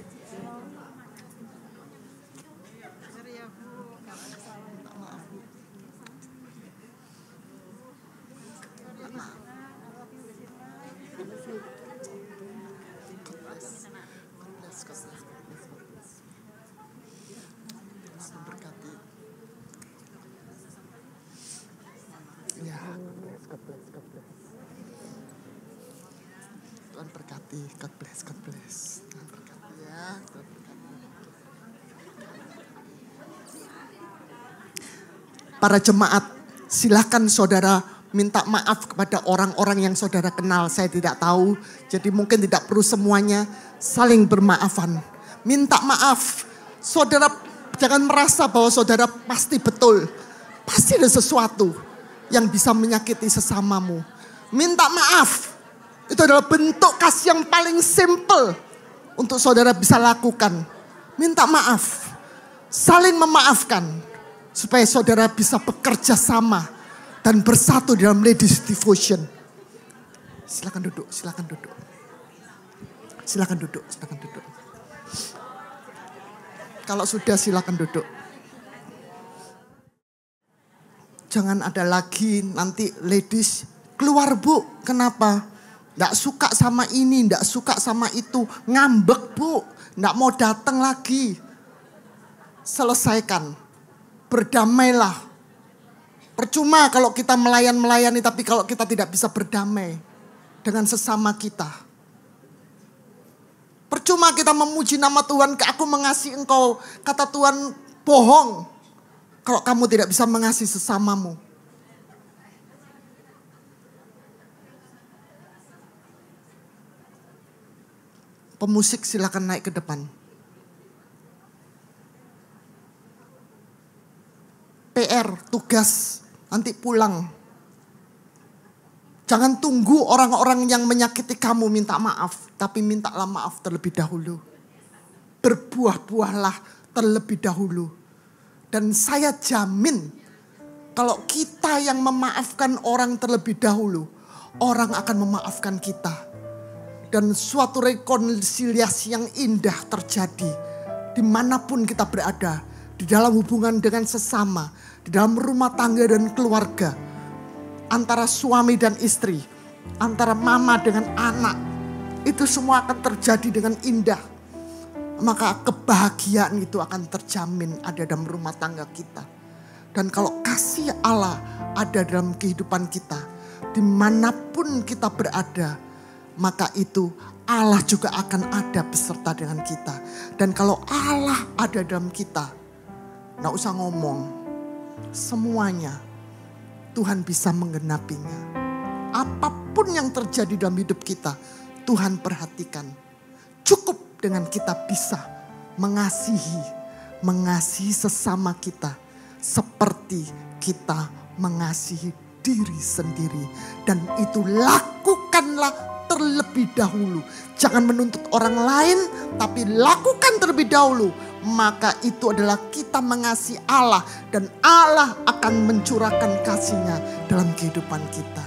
Tuhan berkati, God bless, God bless. Tuhan berkati ya, Tuhan berkati. Para jemaat, silakan saudara minta maaf kepada orang-orang yang saudara kenal. Saya tidak tahu, jadi mungkin tidak perlu semuanya. Saling bermaafan, minta maaf. Saudara jangan merasa bahwa saudara pasti betul. Pasti ada sesuatu yang bisa menyakiti sesamamu. Minta maaf. Itu adalah bentuk kasih yang paling simple untuk saudara bisa lakukan. Minta maaf. Saling memaafkan. Supaya saudara bisa bekerja sama dan bersatu dalam ladies devotion. Silakan duduk, silakan duduk. Silakan duduk, silakan duduk. Kalau sudah silakan duduk. Jangan ada lagi nanti ladies keluar, Bu. Kenapa? Nggak suka sama ini, nggak suka sama itu. Ngambek, Bu. Nggak mau datang lagi. Selesaikan. Berdamailah. Percuma kalau kita melayani, tapi kalau kita tidak bisa berdamai dengan sesama kita. Percuma kita memuji nama Tuhan, aku mengasihi engkau. Kata Tuhan, bohong. Kalau kamu tidak bisa mengasihi sesamamu. Pemusik silakan naik ke depan. PR, tugas, nanti pulang. Jangan tunggu orang-orang yang menyakiti kamu minta maaf. Tapi mintalah maaf terlebih dahulu. Berbuah-buahlah terlebih dahulu. Dan saya jamin kalau kita yang memaafkan orang terlebih dahulu, orang akan memaafkan kita. Dan suatu rekonsiliasi yang indah terjadi dimanapun kita berada. Di dalam hubungan dengan sesama, di dalam rumah tangga dan keluarga. Antara suami dan istri, antara mama dengan anak. Itu semua akan terjadi dengan indah. Maka kebahagiaan itu akan terjamin ada dalam rumah tangga kita. Dan kalau kasih Allah ada dalam kehidupan kita, dimanapun kita berada, maka itu Allah juga akan ada beserta dengan kita. Dan kalau Allah ada dalam kita, gak usah ngomong, semuanya Tuhan bisa menggenapinya. Apapun yang terjadi dalam hidup kita, Tuhan perhatikan. Cukup dengan kita bisa mengasihi sesama kita seperti kita mengasihi diri sendiri. Dan itu lakukanlah terlebih dahulu. Jangan menuntut orang lain, tapi lakukan terlebih dahulu. Maka itu adalah kita mengasihi Allah, dan Allah akan mencurahkan kasih-Nya dalam kehidupan kita.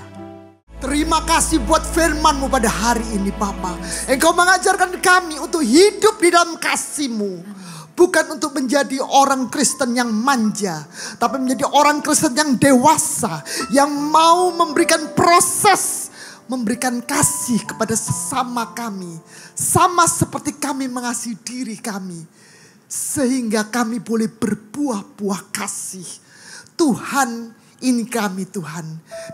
Terima kasih buat firman-Mu pada hari ini Bapa. Engkau mengajarkan kami untuk hidup di dalam kasih-Mu. Bukan untuk menjadi orang Kristen yang manja, tapi menjadi orang Kristen yang dewasa, yang mau memberikan proses, memberikan kasih kepada sesama kami. Sama seperti kami mengasihi diri kami. Sehingga kami boleh berbuah-buah kasih. Tuhan, ini kami Tuhan.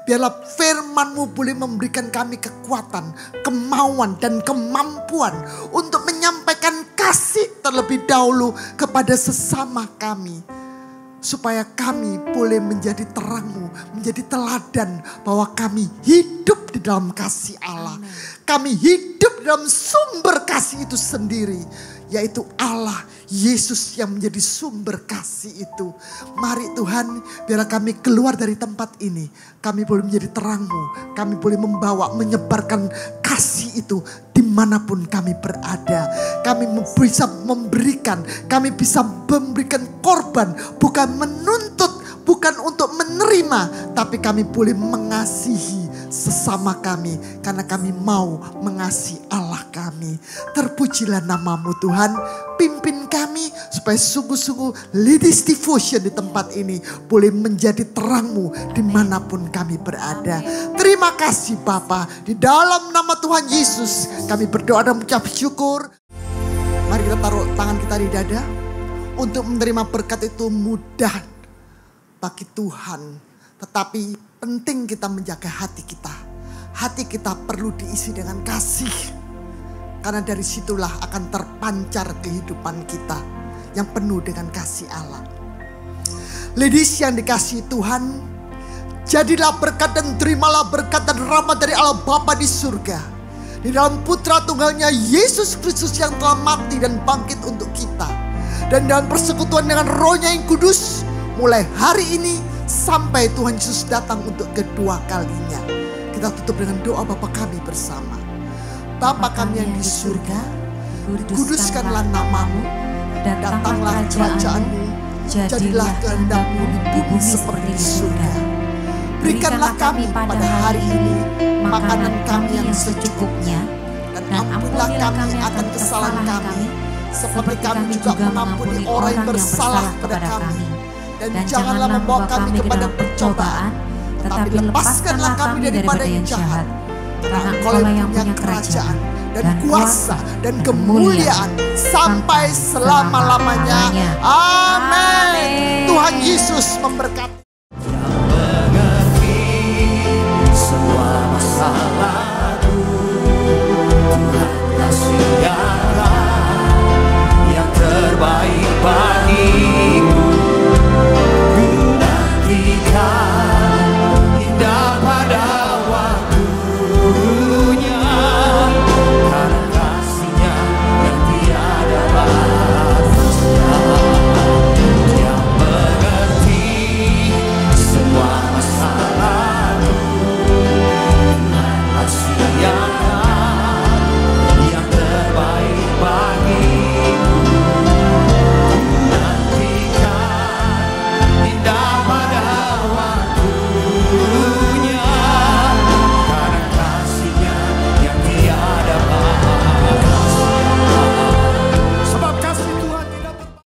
Biarlah firman-Mu boleh memberikan kami kekuatan, kemauan dan kemampuan untuk menyampaikan kasih terlebih dahulu kepada sesama kami. Supaya kami boleh menjadi terang-Mu, menjadi teladan bahwa kami hidup di dalam kasih Allah. Kami hidup di dalam sumber kasih itu sendiri, yaitu Allah, Yesus yang menjadi sumber kasih itu. Mari Tuhan, biarlah kami keluar dari tempat ini, kami boleh menjadi terang-Mu. Kami boleh membawa, menyebarkan kasih itu dimanapun kami berada. Kami bisa memberikan, kami bisa memberikan korban, bukan menuntut, bukan untuk menerima, tapi kami boleh mengasihi sesama kami, karena kami mau mengasihi Allah kami. Terpujilah nama-Mu Tuhan. Pimpin kami supaya sungguh-sungguh Ladies Devotion di tempat ini boleh menjadi terang-Mu dimanapun kami berada. Terima kasih Bapa. Di dalam nama Tuhan Yesus kami berdoa dan mengucap syukur. Mari kita taruh tangan kita di dada. Untuk menerima berkat itu mudah bagi Tuhan, tetapi penting kita menjaga hati kita. Hati kita perlu diisi dengan kasih. Karena dari situlah akan terpancar kehidupan kita yang penuh dengan kasih Allah. Ladies yang dikasihi Tuhan, jadilah berkat dan terimalah berkat dan rahmat dari Allah Bapa di surga. Di dalam Putra Tunggalnya Yesus Kristus yang telah mati dan bangkit untuk kita. Dan dalam persekutuan dengan Roh-Nya yang kudus, mulai hari ini sampai Tuhan Yesus datang untuk kedua kalinya. Kita tutup dengan doa Bapa kami bersama. Bapa kami yang di surga, dikuduskanlah nama-Mu, datanglah kerajaan-Mu, jadilah kehendak-Mu di bumi seperti di surga. Berikanlah kami pada hari ini makanan kami yang secukupnya, dan ampunilah kami akan kesalahan kami, seperti kami juga mengampuni orang yang bersalah kepada kami. Dan janganlah membawa kami kepada percobaan, tetapi lepaskanlah kami daripada yang jahat. Karena Engkau yang punya kerajaan dan kuasa dan kemuliaan sampai selama-lamanya. Amin. Tuhan Yesus memberkati.